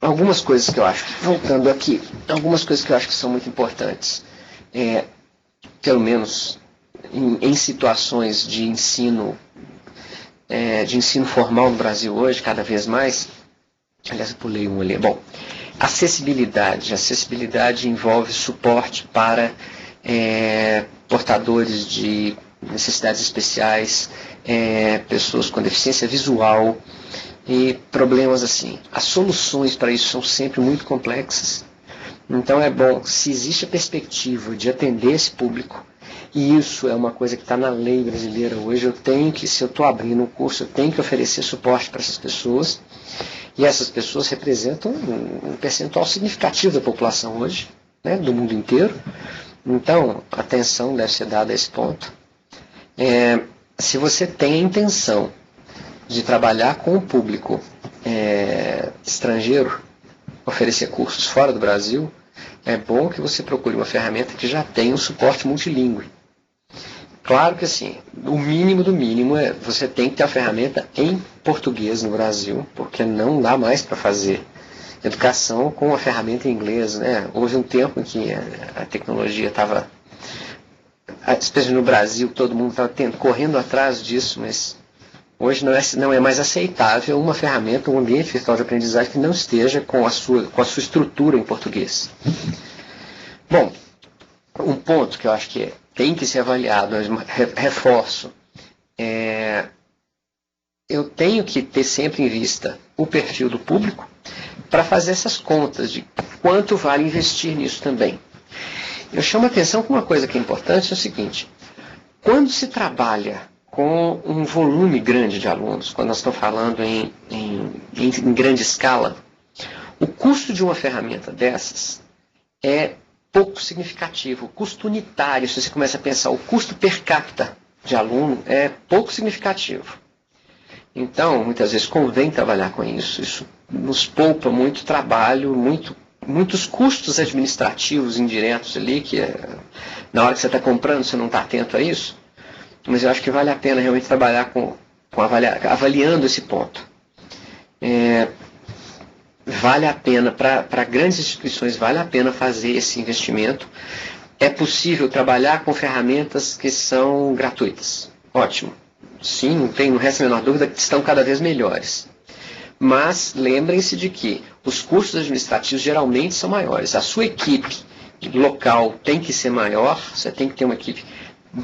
Algumas coisas que eu acho, voltando aqui, algumas coisas que eu acho que são muito importantes, pelo menos em situações de ensino formal no Brasil hoje, cada vez mais. Aliás, eu pulei um ali. Bom, acessibilidade. Acessibilidade envolve suporte para portadores de necessidades especiais, pessoas com deficiência visual e problemas assim. As soluções para isso são sempre muito complexas. Então é bom, se existe a perspectiva de atender esse público, e isso é uma coisa que está na lei brasileira hoje, se eu estou abrindo um curso, eu tenho que oferecer suporte para essas pessoas, e essas pessoas representam um percentual significativo da população hoje, né, do mundo inteiro. Então, atenção deve ser dada a esse ponto. Se você tem a intenção de trabalhar com o público estrangeiro, oferecer cursos fora do Brasil, é bom que você procure uma ferramenta que já tenha um suporte multilingüe. Claro que assim, o mínimo do mínimo você tem que ter a ferramenta em português no Brasil, porque não dá mais para fazer educação com a ferramenta em inglês, né? Houve um tempo em que a tecnologia estava, especialmente no Brasil, todo mundo estava correndo atrás disso, mas hoje não é mais aceitável uma ferramenta, um ambiente virtual de aprendizagem que não esteja com a sua estrutura em português. Bom, um ponto que eu acho que tem que ser avaliado, reforço, eu tenho que ter sempre em vista o perfil do público para fazer essas contas de quanto vale investir nisso também. Eu chamo a atenção com uma coisa que é importante, é o seguinte: quando se trabalha com um volume grande de alunos, quando nós estamos falando em grande escala, o custo de uma ferramenta dessas é pouco significativo. O custo unitário, se você começa a pensar, o custo per capita de aluno é pouco significativo. Então, muitas vezes convém trabalhar com isso. Isso nos poupa muito trabalho, muitos custos administrativos indiretos ali, que na hora que você está comprando você não está atento a isso. Mas eu acho que vale a pena realmente trabalhar avaliando esse ponto. Vale a pena, para grandes instituições, vale a pena fazer esse investimento. É possível trabalhar com ferramentas que são gratuitas. Ótimo. Sim, não resta a menor dúvida que estão cada vez melhores. Mas lembrem-se de que os custos administrativos geralmente são maiores. A sua equipe local tem que ser maior, você tem que ter uma equipe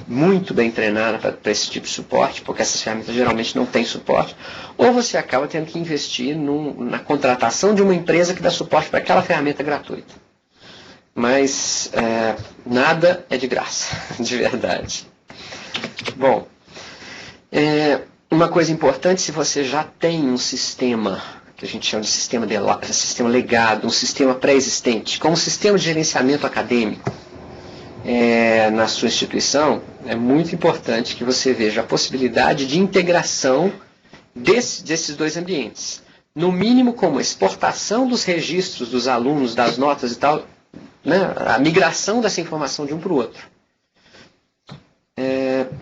muito bem treinada para esse tipo de suporte, porque essas ferramentas geralmente não têm suporte, ou você acaba tendo que investir na contratação de uma empresa que dá suporte para aquela ferramenta gratuita. Mas nada é de graça, de verdade. Bom, uma coisa importante, se você já tem um sistema, que a gente chama de sistema legado, um sistema pré-existente, como um sistema de gerenciamento acadêmico, na sua instituição, é muito importante que você veja a possibilidade de integração desses dois ambientes. No mínimo, como a exportação dos registros dos alunos, das notas e tal, né, a migração dessa informação de um para o outro.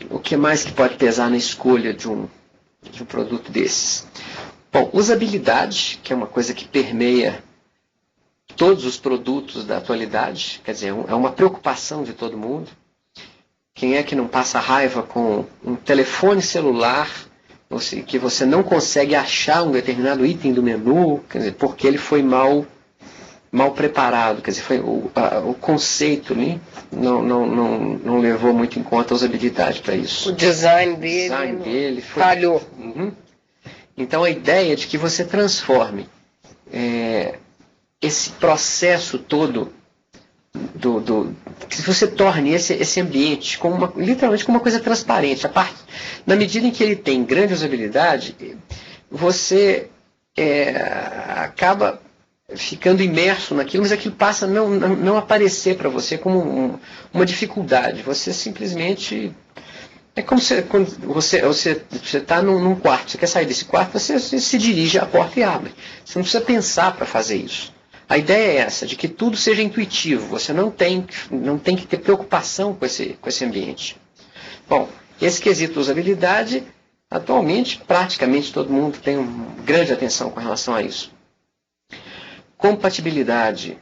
O que mais que pode pesar na escolha de um produto desses? Bom, usabilidade, que é uma coisa que permeia todos os produtos da atualidade, quer dizer, é uma preocupação de todo mundo. Quem é que não passa raiva com um telefone celular, que você não consegue achar um determinado item do menu, quer dizer, porque ele foi mal preparado, quer dizer, o conceito ali não levou muito em conta a usabilidade para isso. O design dele falhou. Uhum. Então a ideia de que você transforme esse processo todo, que você torne esse ambiente literalmente como uma coisa transparente. Na medida em que ele tem grande usabilidade, você acaba ficando imerso naquilo, mas aquilo passa a não aparecer para você como uma dificuldade. Você simplesmente É como quando você está num quarto, você quer sair desse quarto, você se dirige à porta e abre. Você não precisa pensar para fazer isso. A ideia é essa, de que tudo seja intuitivo, você não tem que ter preocupação com esse ambiente. Bom, esse quesito de usabilidade, atualmente, praticamente todo mundo tem uma grande atenção com relação a isso. Compatibilidade.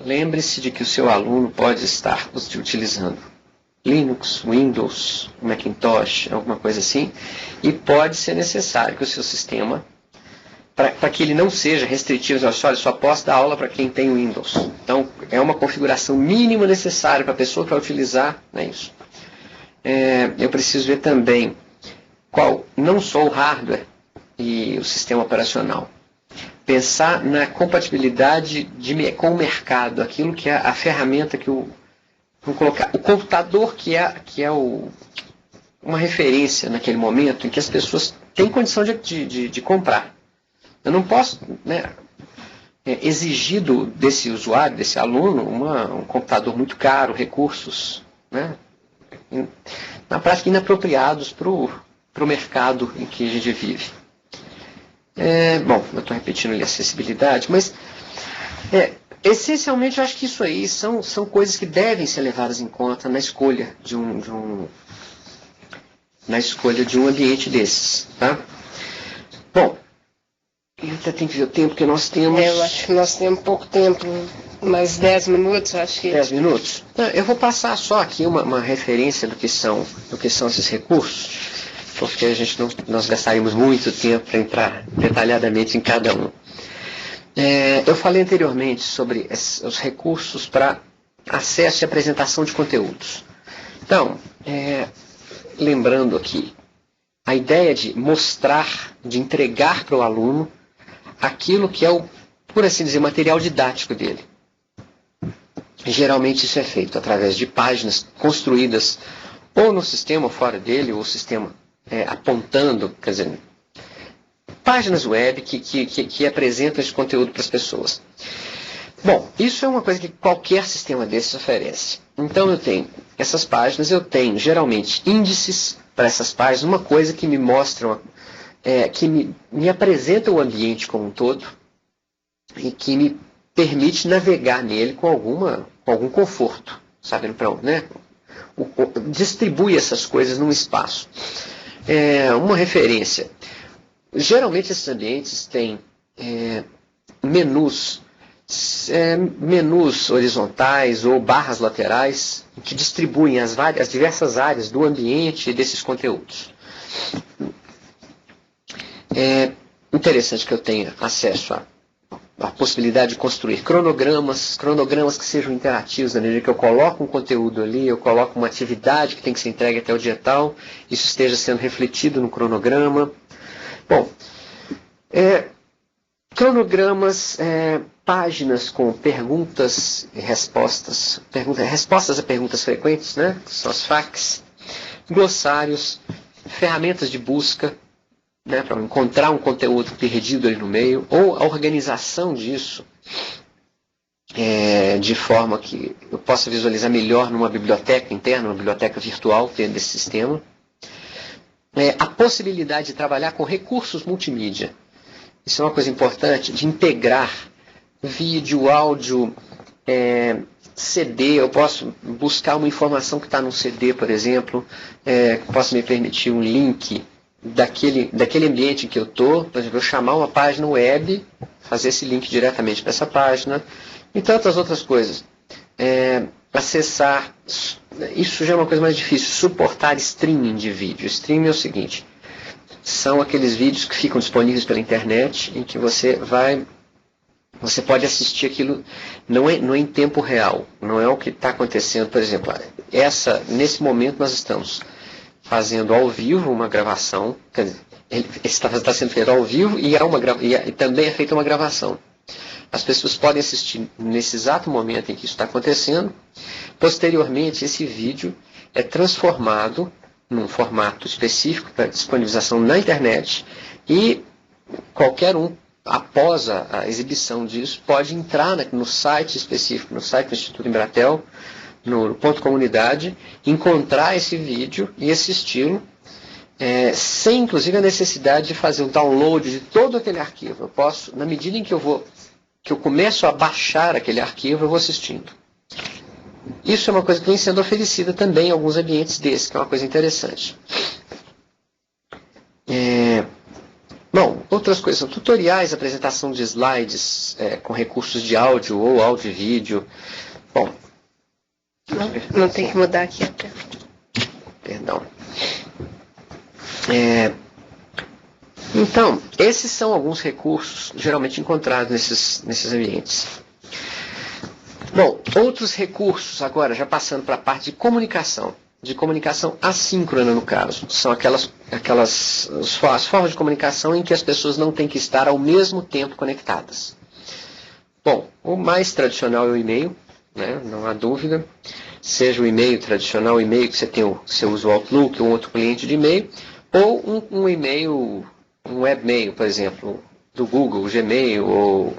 Lembre-se de que o seu aluno pode estar utilizando Linux, Windows, Macintosh, alguma coisa assim, e pode ser necessário que o seu sistema, para que ele não seja restritivo, olha, só posso dar aula para quem tem Windows. Então, é uma configuração mínima necessária para a pessoa que vai utilizar, não é isso. Eu preciso ver também não só o hardware e o sistema operacional. Pensar na compatibilidade com o mercado, aquilo que é a ferramenta que vamos colocar, o computador que é uma referência naquele momento em que as pessoas têm condição de comprar. Eu não posso, né, exigir desse usuário, desse aluno, um computador muito caro, recursos, né, na prática inapropriados para o mercado em que a gente vive. Bom, eu estou repetindo ali a acessibilidade, mas essencialmente eu acho que isso aí são coisas que devem ser levadas em conta na escolha de um ambiente desses. Tá? Bom, eu até tenho que ver o tempo que nós temos. Eu acho que nós temos pouco tempo, mais 10 minutos, acho que. 10 minutos? Eu vou passar só aqui uma referência do que são esses recursos, porque nós gastaríamos muito tempo para entrar detalhadamente em cada um. Eu falei anteriormente sobre os recursos para acesso e apresentação de conteúdos. Então, lembrando aqui, a ideia de mostrar, de entregar para o aluno aquilo que é por assim dizer, material didático dele. Geralmente isso é feito através de páginas construídas ou no sistema ou fora dele, ou o sistema apontando, quer dizer, páginas web que apresentam esse conteúdo para as pessoas. Bom, isso é uma coisa que qualquer sistema desses oferece. Então eu tenho essas páginas, eu tenho geralmente índices para essas páginas, uma coisa que me mostra, que me apresenta o ambiente como um todo e que me permite navegar nele com algum conforto, sabendo para onde, né? Distribui essas coisas num espaço. Uma referência. Geralmente esses ambientes têm menus horizontais ou barras laterais que distribuem as diversas áreas do ambiente e desses conteúdos. É interessante que eu tenha acesso a possibilidade de construir cronogramas que sejam interativos, na medida que eu coloco um conteúdo ali, eu coloco uma atividade que tem que ser entregue até o dia tal, isso esteja sendo refletido no cronograma. Bom, cronogramas, páginas com perguntas e respostas, respostas a perguntas frequentes, né? Que são as FAQs, glossários, ferramentas de busca, né, para encontrar um conteúdo perdido ali no meio, ou a organização disso de forma que eu possa visualizar melhor numa biblioteca interna, uma biblioteca virtual dentro desse sistema. A possibilidade de trabalhar com recursos multimídia. Isso é uma coisa importante, de integrar vídeo, áudio, CD. Eu posso buscar uma informação que está num CD, por exemplo, posso me permitir um link daquele ambiente em que eu estou, por exemplo, eu chamar uma página web, fazer esse link diretamente para essa página, e tantas outras coisas. Acessar, isso já é uma coisa mais difícil, suportar streaming de vídeo. Streaming é o seguinte, são aqueles vídeos que ficam disponíveis pela internet, em que você pode assistir aquilo, não é em tempo real, não é o que está acontecendo, por exemplo, nesse momento nós estamos fazendo ao vivo uma gravação, quer dizer, está sendo feito ao vivo e também é feita uma gravação. As pessoas podem assistir nesse exato momento em que isso está acontecendo. Posteriormente, esse vídeo é transformado num formato específico para disponibilização na internet e qualquer um, após a exibição disso, pode entrar no site específico, no site do Instituto Embratel, no ponto comunidade, encontrar esse vídeo e assisti-lo, sem inclusive a necessidade de fazer um download de todo aquele arquivo. Eu posso, na medida em que eu começo a baixar aquele arquivo, eu vou assistindo. Isso é uma coisa que vem sendo oferecida também em alguns ambientes desses, que é uma coisa interessante. Bom, outras coisas são tutoriais, apresentação de slides com recursos de áudio ou áudio e vídeo. Bom, não tem que mudar aqui até. Perdão. Então, esses são alguns recursos geralmente encontrados nesses ambientes. Bom, outros recursos agora, já passando para a parte de comunicação assíncrona no caso, são as formas de comunicação em que as pessoas não têm que estar ao mesmo tempo conectadas. Bom, o mais tradicional é o e-mail, né? Não há dúvida, seja o e-mail tradicional, o e-mail que você usa o Outlook ou outro cliente de e-mail, ou um e-mail, um webmail, por exemplo, do Google, o Gmail, ou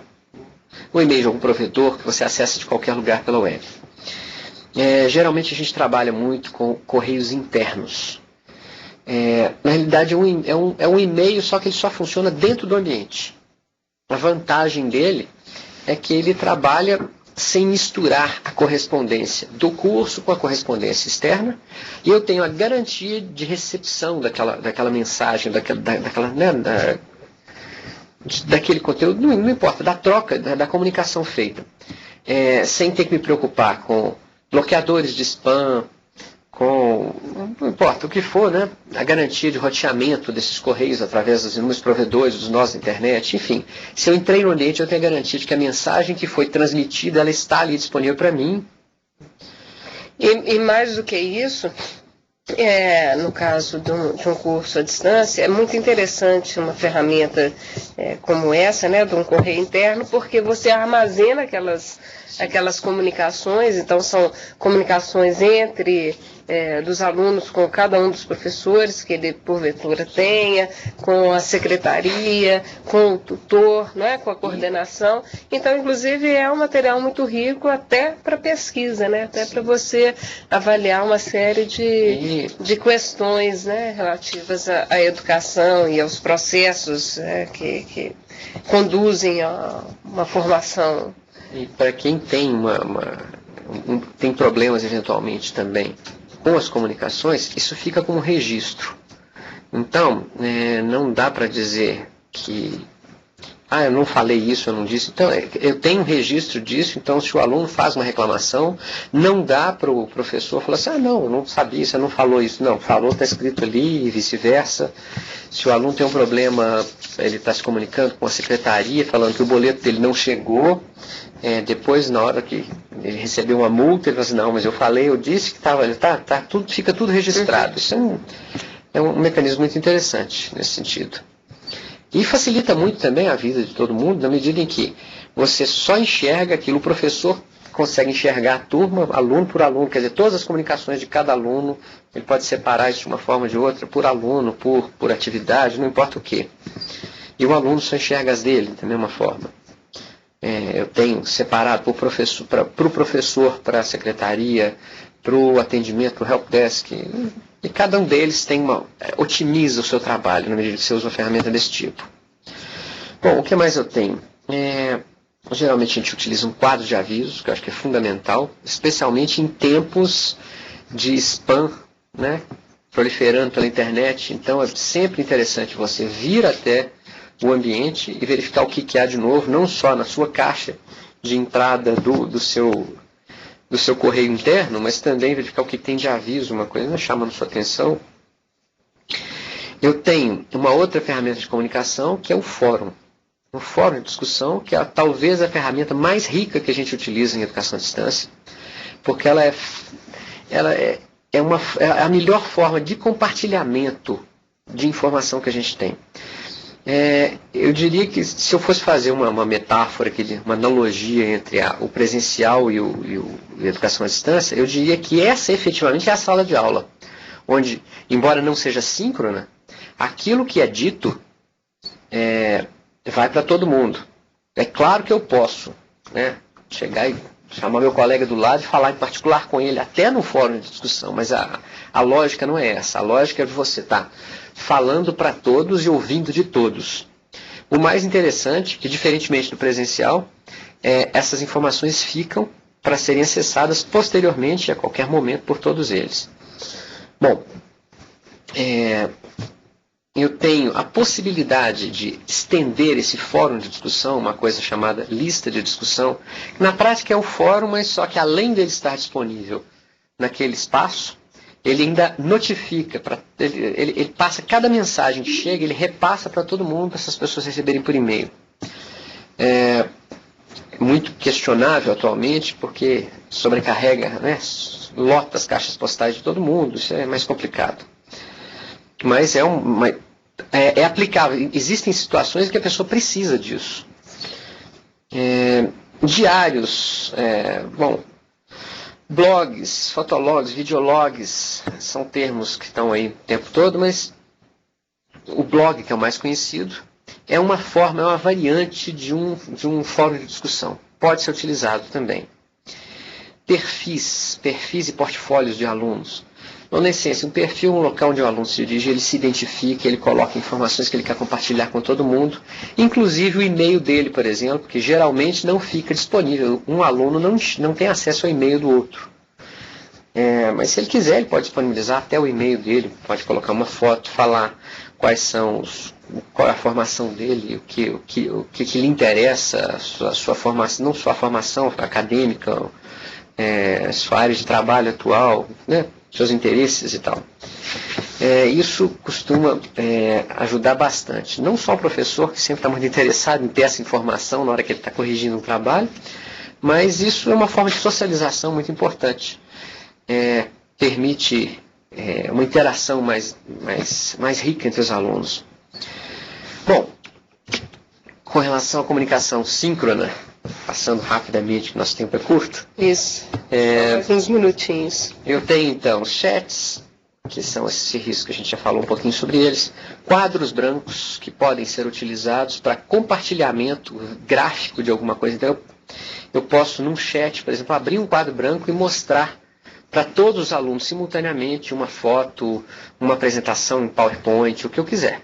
o e-mail de algum provedor que você acessa de qualquer lugar pela web. Geralmente a gente trabalha muito com correios internos. Na realidade é um e-mail, só que ele só funciona dentro do ambiente. A vantagem dele é que ele trabalha sem misturar a correspondência do curso com a correspondência externa, e eu tenho a garantia de recepção daquela mensagem, daquele conteúdo, não importa, da troca, da comunicação feita, sem ter que me preocupar com bloqueadores de spam, não importa o que for, né? A garantia de roteamento desses correios através dos inúmeros provedores, dos nós da internet, enfim. Se eu entrei no ambiente, eu tenho a garantia de que a mensagem que foi transmitida, ela está ali disponível para mim. E mais do que isso, no caso de um curso à distância, é muito interessante uma ferramenta como essa, né, de um correio interno, porque você armazena aquelas comunicações, então são comunicações entre dos alunos com cada um dos professores que ele porventura tenha, com a secretaria, com o tutor, né, com a coordenação. Então, inclusive, é um material muito rico até para pesquisa, né, até para você avaliar uma série de questões, né, relativas à educação e aos processos que conduzem a uma formação. E para quem tem tem problemas eventualmente também com as comunicações, isso fica como registro. Então, não dá para dizer que eu não falei isso, eu não disse. Então, eu tenho um registro disso, então se o aluno faz uma reclamação, não dá para o professor falar assim, não, eu não sabia, você não falou isso. Não, falou, está escrito ali e vice-versa. Se o aluno tem um problema, ele está se comunicando com a secretaria, falando que o boleto dele não chegou, depois, na hora que ele recebeu uma multa, ele fala assim, não, mas eu falei, eu disse que estava, fica tudo registrado. Isso é um mecanismo muito interessante nesse sentido. E facilita muito também a vida de todo mundo, na medida em que você só enxerga aquilo, o professor consegue enxergar a turma, aluno por aluno, quer dizer, todas as comunicações de cada aluno, ele pode separar isso de uma forma ou de outra, por aluno, por atividade, não importa o quê. E o aluno só enxerga as dele da mesma forma. Eu tenho separado para o professor, para a secretaria, para o atendimento, para o helpdesk, e cada um deles otimiza o seu trabalho na medida que você usa uma ferramenta desse tipo. Bom, o que mais eu tenho? Geralmente a gente utiliza um quadro de avisos, que eu acho que é fundamental, especialmente em tempos de spam, né, proliferando pela internet. Então é sempre interessante você vir até o ambiente e verificar o que há de novo, não só na sua caixa de entrada do seu correio interno, mas também verificar o que tem de aviso, uma coisa chamando sua atenção. Eu tenho uma outra ferramenta de comunicação, que é o fórum. Um fórum de discussão, que é talvez a ferramenta mais rica que a gente utiliza em educação à distância, porque ela é a melhor forma de compartilhamento de informação que a gente tem. Eu diria que se eu fosse fazer uma metáfora, uma analogia entre o presencial e a educação à distância, eu diria que essa efetivamente é a sala de aula, onde, embora não seja síncrona, aquilo que é dito vai para todo mundo. É claro que eu posso, né, chegar e chamar meu colega do lado e falar em particular com ele, até no fórum de discussão, mas a lógica não é essa. A lógica é de você estar falando para todos e ouvindo de todos. O mais interessante, que diferentemente do presencial, essas informações ficam para serem acessadas posteriormente, a qualquer momento, por todos eles. Bom, eu tenho a possibilidade de estender esse fórum de discussão, uma coisa chamada lista de discussão, que na prática é o fórum, mas só que além dele estar disponível naquele espaço, ele ainda notifica, ele passa cada mensagem que chega, ele repassa para todo mundo, para essas pessoas receberem por e-mail. É muito questionável atualmente, porque sobrecarrega, né, lota as caixas postais de todo mundo, isso é mais complicado. Mas é aplicável. Existem situações em que a pessoa precisa disso. Diários, blogs, fotologs, videologs, são termos que estão aí o tempo todo, mas o blog, que é o mais conhecido, é uma variante de um fórum de discussão. Pode ser utilizado também. Perfis e portfólios de alunos. Então, na essência, um perfil é um local onde o aluno se dirige, ele se identifica, ele coloca informações que ele quer compartilhar com todo mundo, inclusive o e-mail dele, por exemplo, que geralmente não fica disponível. Um aluno não tem acesso ao e-mail do outro. Mas se ele quiser, ele pode disponibilizar até o e-mail dele, pode colocar uma foto, falar qual é a formação dele, o que lhe interessa, a sua formação, não só a formação acadêmica, sua área de trabalho atual, né? Seus interesses e tal. Isso costuma ajudar bastante. Não só o professor, que sempre está muito interessado em ter essa informação na hora que ele está corrigindo um trabalho, mas isso é uma forma de socialização muito importante. Permite uma interação mais rica entre os alunos. Bom, com relação à comunicação síncrona, passando rapidamente, que nosso tempo é curto. Isso, mais uns minutinhos. Eu tenho, então, os chats, que são esses serviços que a gente já falou um pouquinho sobre eles, quadros brancos, que podem ser utilizados para compartilhamento gráfico de alguma coisa. Então, eu posso, num chat, por exemplo, abrir um quadro branco e mostrar para todos os alunos, simultaneamente, uma foto, uma apresentação em PowerPoint, o que eu quiser.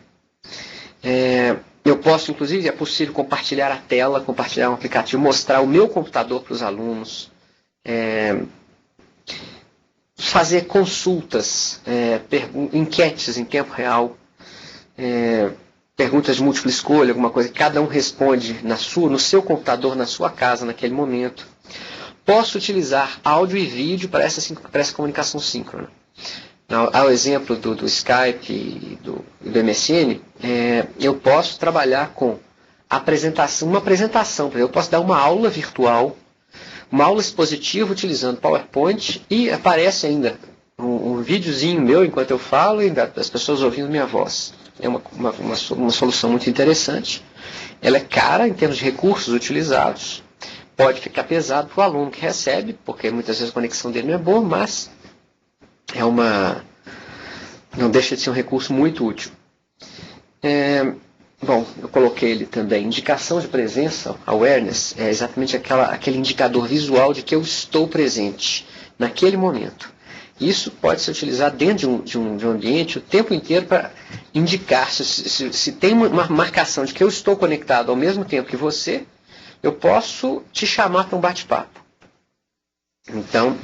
Eu posso, inclusive, é possível compartilhar a tela, compartilhar um aplicativo, mostrar o meu computador para os alunos, fazer consultas, enquetes em tempo real, perguntas de múltipla escolha, alguma coisa que cada um responde no seu computador, na sua casa, naquele momento. Posso utilizar áudio e vídeo para essa comunicação síncrona. Ao exemplo do Skype e do MSN, eu posso trabalhar com uma apresentação. Eu posso dar uma aula virtual, uma aula expositiva utilizando PowerPoint e aparece ainda um videozinho meu enquanto eu falo e das pessoas ouvindo minha voz. É uma solução muito interessante. Ela é cara em termos de recursos utilizados. Pode ficar pesado para o aluno que recebe, porque muitas vezes a conexão dele não é boa, mas não deixa de ser um recurso muito útil. Bom, eu coloquei ele também. Indicação de presença, awareness, é exatamente aquele indicador visual de que eu estou presente naquele momento. Isso pode ser utilizado dentro de um ambiente o tempo inteiro para indicar, se tem uma marcação de que eu estou conectado ao mesmo tempo que você, eu posso te chamar para um bate-papo. Então,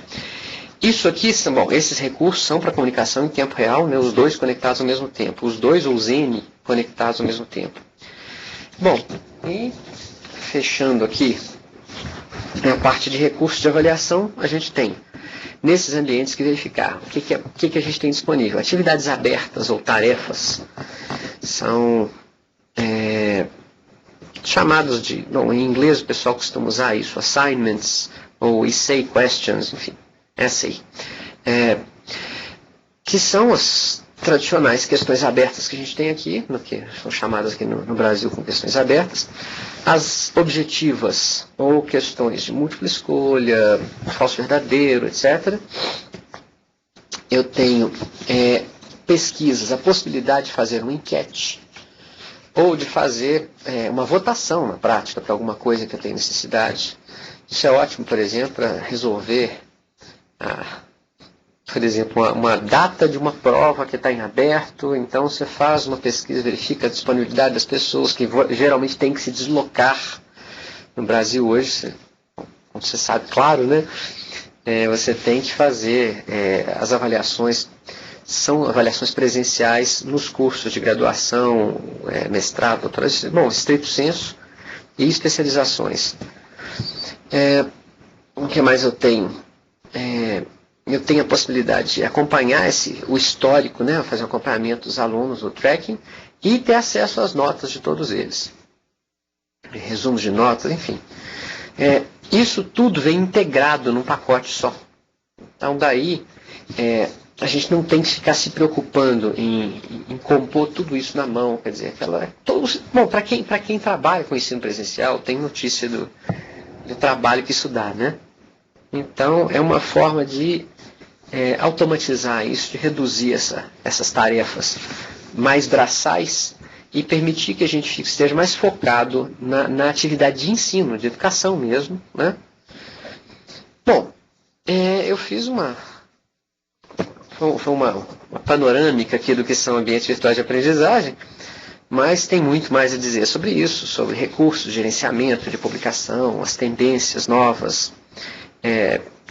isso aqui, esses recursos são para comunicação em tempo real, né, os dois conectados ao mesmo tempo, os dois ou os N conectados ao mesmo tempo. Bom, e fechando aqui, a parte de recursos de avaliação, a gente tem nesses ambientes que verificar o que a gente tem disponível. Atividades abertas ou tarefas são chamados de, em inglês o pessoal costuma usar isso, assignments ou essay questions, enfim, essay, que são as tradicionais questões abertas que a gente tem aqui, que são chamadas aqui no Brasil como questões abertas, as objetivas ou questões de múltipla escolha, falso verdadeiro, etc. Eu tenho pesquisas, a possibilidade de fazer uma enquete ou de fazer uma votação na prática para alguma coisa que eu tenho necessidade. Isso é ótimo, por exemplo, para resolver, por exemplo, uma data de uma prova que está em aberto. Então você faz uma pesquisa, verifica a disponibilidade das pessoas que geralmente têm que se deslocar. No Brasil hoje, como você sabe, claro, né? Você tem que fazer as avaliações, são avaliações presenciais nos cursos de graduação, mestrado, doutorado, bom, estrito senso, e especializações. O que mais eu tenho? Eu tenho a possibilidade de acompanhar o histórico, né? Fazer um acompanhamento dos alunos, o tracking, e ter acesso às notas de todos eles. Resumos de notas, enfim. Isso tudo vem integrado num pacote só. Então daí a gente não tem que ficar se preocupando em compor tudo isso na mão. Quer dizer, bom, para quem trabalha com ensino presencial, tem notícia do trabalho que isso dá, né? Então é uma forma de automatizar isso, de reduzir essas tarefas mais braçais e permitir que a gente esteja mais focado na atividade de ensino, de educação mesmo, né? Bom, eu fiz uma panorâmica aqui do que são ambientes virtuais de aprendizagem, mas tem muito mais a dizer sobre isso, sobre recursos, gerenciamento de publicação, as tendências novas.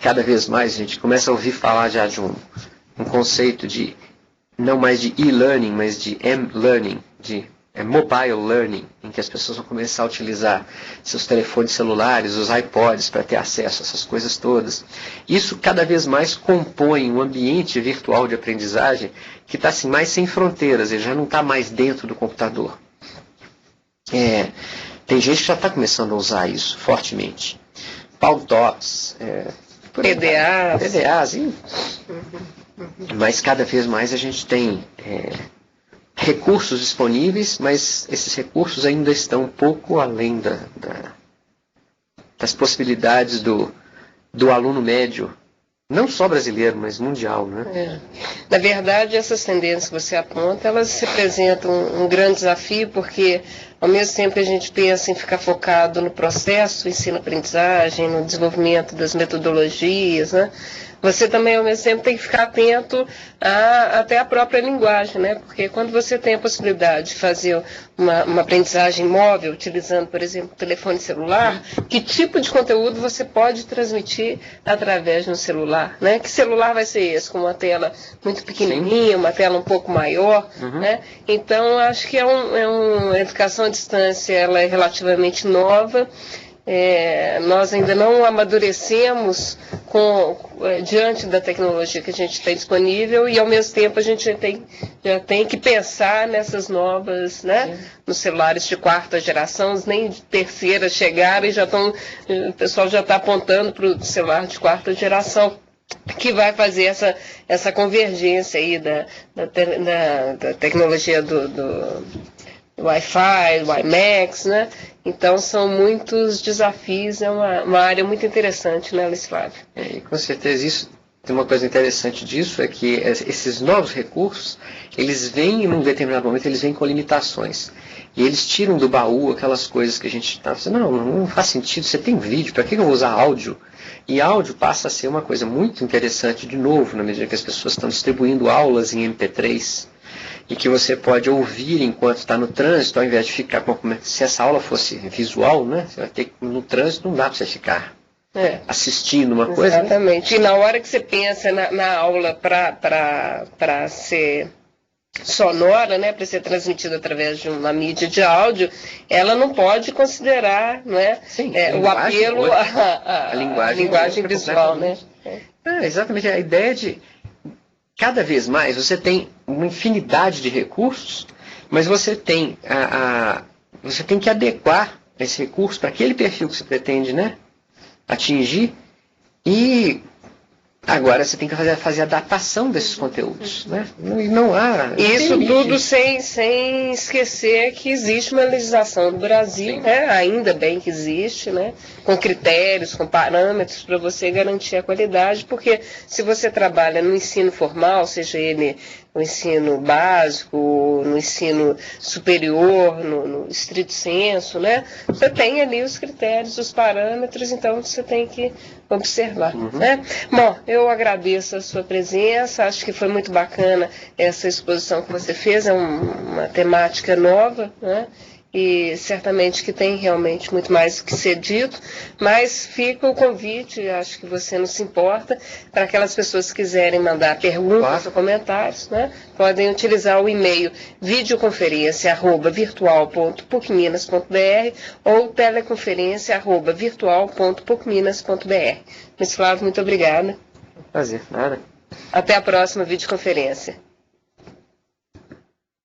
Cada vez mais a gente começa a ouvir falar já de um conceito de, não mais de e-learning, mas de m-learning, de mobile learning, em que as pessoas vão começar a utilizar seus telefones celulares, os iPods, para ter acesso a essas coisas todas. Isso cada vez mais compõe um ambiente virtual de aprendizagem que está assim, mais sem fronteiras, ele já não está mais dentro do computador. Tem gente que já está começando a usar isso fortemente. Paltops, PDAs, mas cada vez mais a gente tem recursos disponíveis, mas esses recursos ainda estão um pouco além das possibilidades do aluno médio, não só brasileiro, mas mundial, né? Na verdade, essas tendências que você aponta, elas representam um grande desafio, porque ao mesmo tempo que a gente pensa em ficar focado no processo, ensino-aprendizagem, no desenvolvimento das metodologias, né? Você também, ao mesmo tempo, tem que ficar atento até a própria linguagem, né? Porque quando você tem a possibilidade de fazer uma aprendizagem móvel, utilizando, por exemplo, o telefone celular, que tipo de conteúdo você pode transmitir através de um celular, né? Que celular vai ser esse? Com uma tela muito pequenininha, uma tela um pouco maior, né? Então, acho que uma educação à distância, ela é relativamente nova. Nós ainda não amadurecemos diante da tecnologia que a gente tem disponível e, ao mesmo tempo, a gente já tem que pensar nessas novas, né, nos celulares de quarta geração, nem de terceira chegaram e o pessoal já está apontando para o celular de quarta geração, que vai fazer essa convergência aí da tecnologia do Wi-Fi, do WiMAX, né? Então são muitos desafios, é uma área muito interessante, né, Luiz Flávio? E com certeza isso, tem uma coisa interessante disso, é que esses novos recursos, eles vêm, num determinado momento, eles vêm com limitações. E eles tiram do baú aquelas coisas que a gente está pensando, não faz sentido, você tem vídeo, para que eu vou usar áudio? E áudio passa a ser uma coisa muito interessante, de novo, na medida que as pessoas estão distribuindo aulas em MP3, e que você pode ouvir enquanto está no trânsito, ao invés de ficar se essa aula fosse visual, né? Você vai ter que, no trânsito não dá para você ficar assistindo uma coisa. Exatamente. Né? E na hora que você pensa na aula para ser sonora, né, para ser transmitida através de uma mídia de áudio, ela não pode considerar, né, o apelo à linguagem visual, né? Exatamente, a ideia de cada vez mais você tem uma infinidade de recursos, mas você tem você tem que adequar esse recurso para aquele perfil que você pretende, né, atingir, e agora você tem que fazer a adaptação desses conteúdos, né? Não há... Isso tudo sem esquecer que existe uma legislação do Brasil, né? Ainda bem que existe, né? Com critérios, com parâmetros para você garantir a qualidade, porque se você trabalha no ensino formal, seja ele no ensino básico, no ensino superior, no estrito senso, né? Você tem ali os critérios, os parâmetros, então você tem que observar, né? Bom, eu agradeço a sua presença, acho que foi muito bacana essa exposição que você fez, é uma temática nova, né? E certamente que tem realmente muito mais o que ser dito, mas fica o convite, acho que você não se importa, para aquelas pessoas que quiserem mandar perguntas ou comentários, né? Podem utilizar o e-mail videoconferência@virtual.pucminas.br ou teleconferência@virtual.pucminas.br. Luiz Flávio, muito obrigada. Prazer, nada. Até a próxima videoconferência.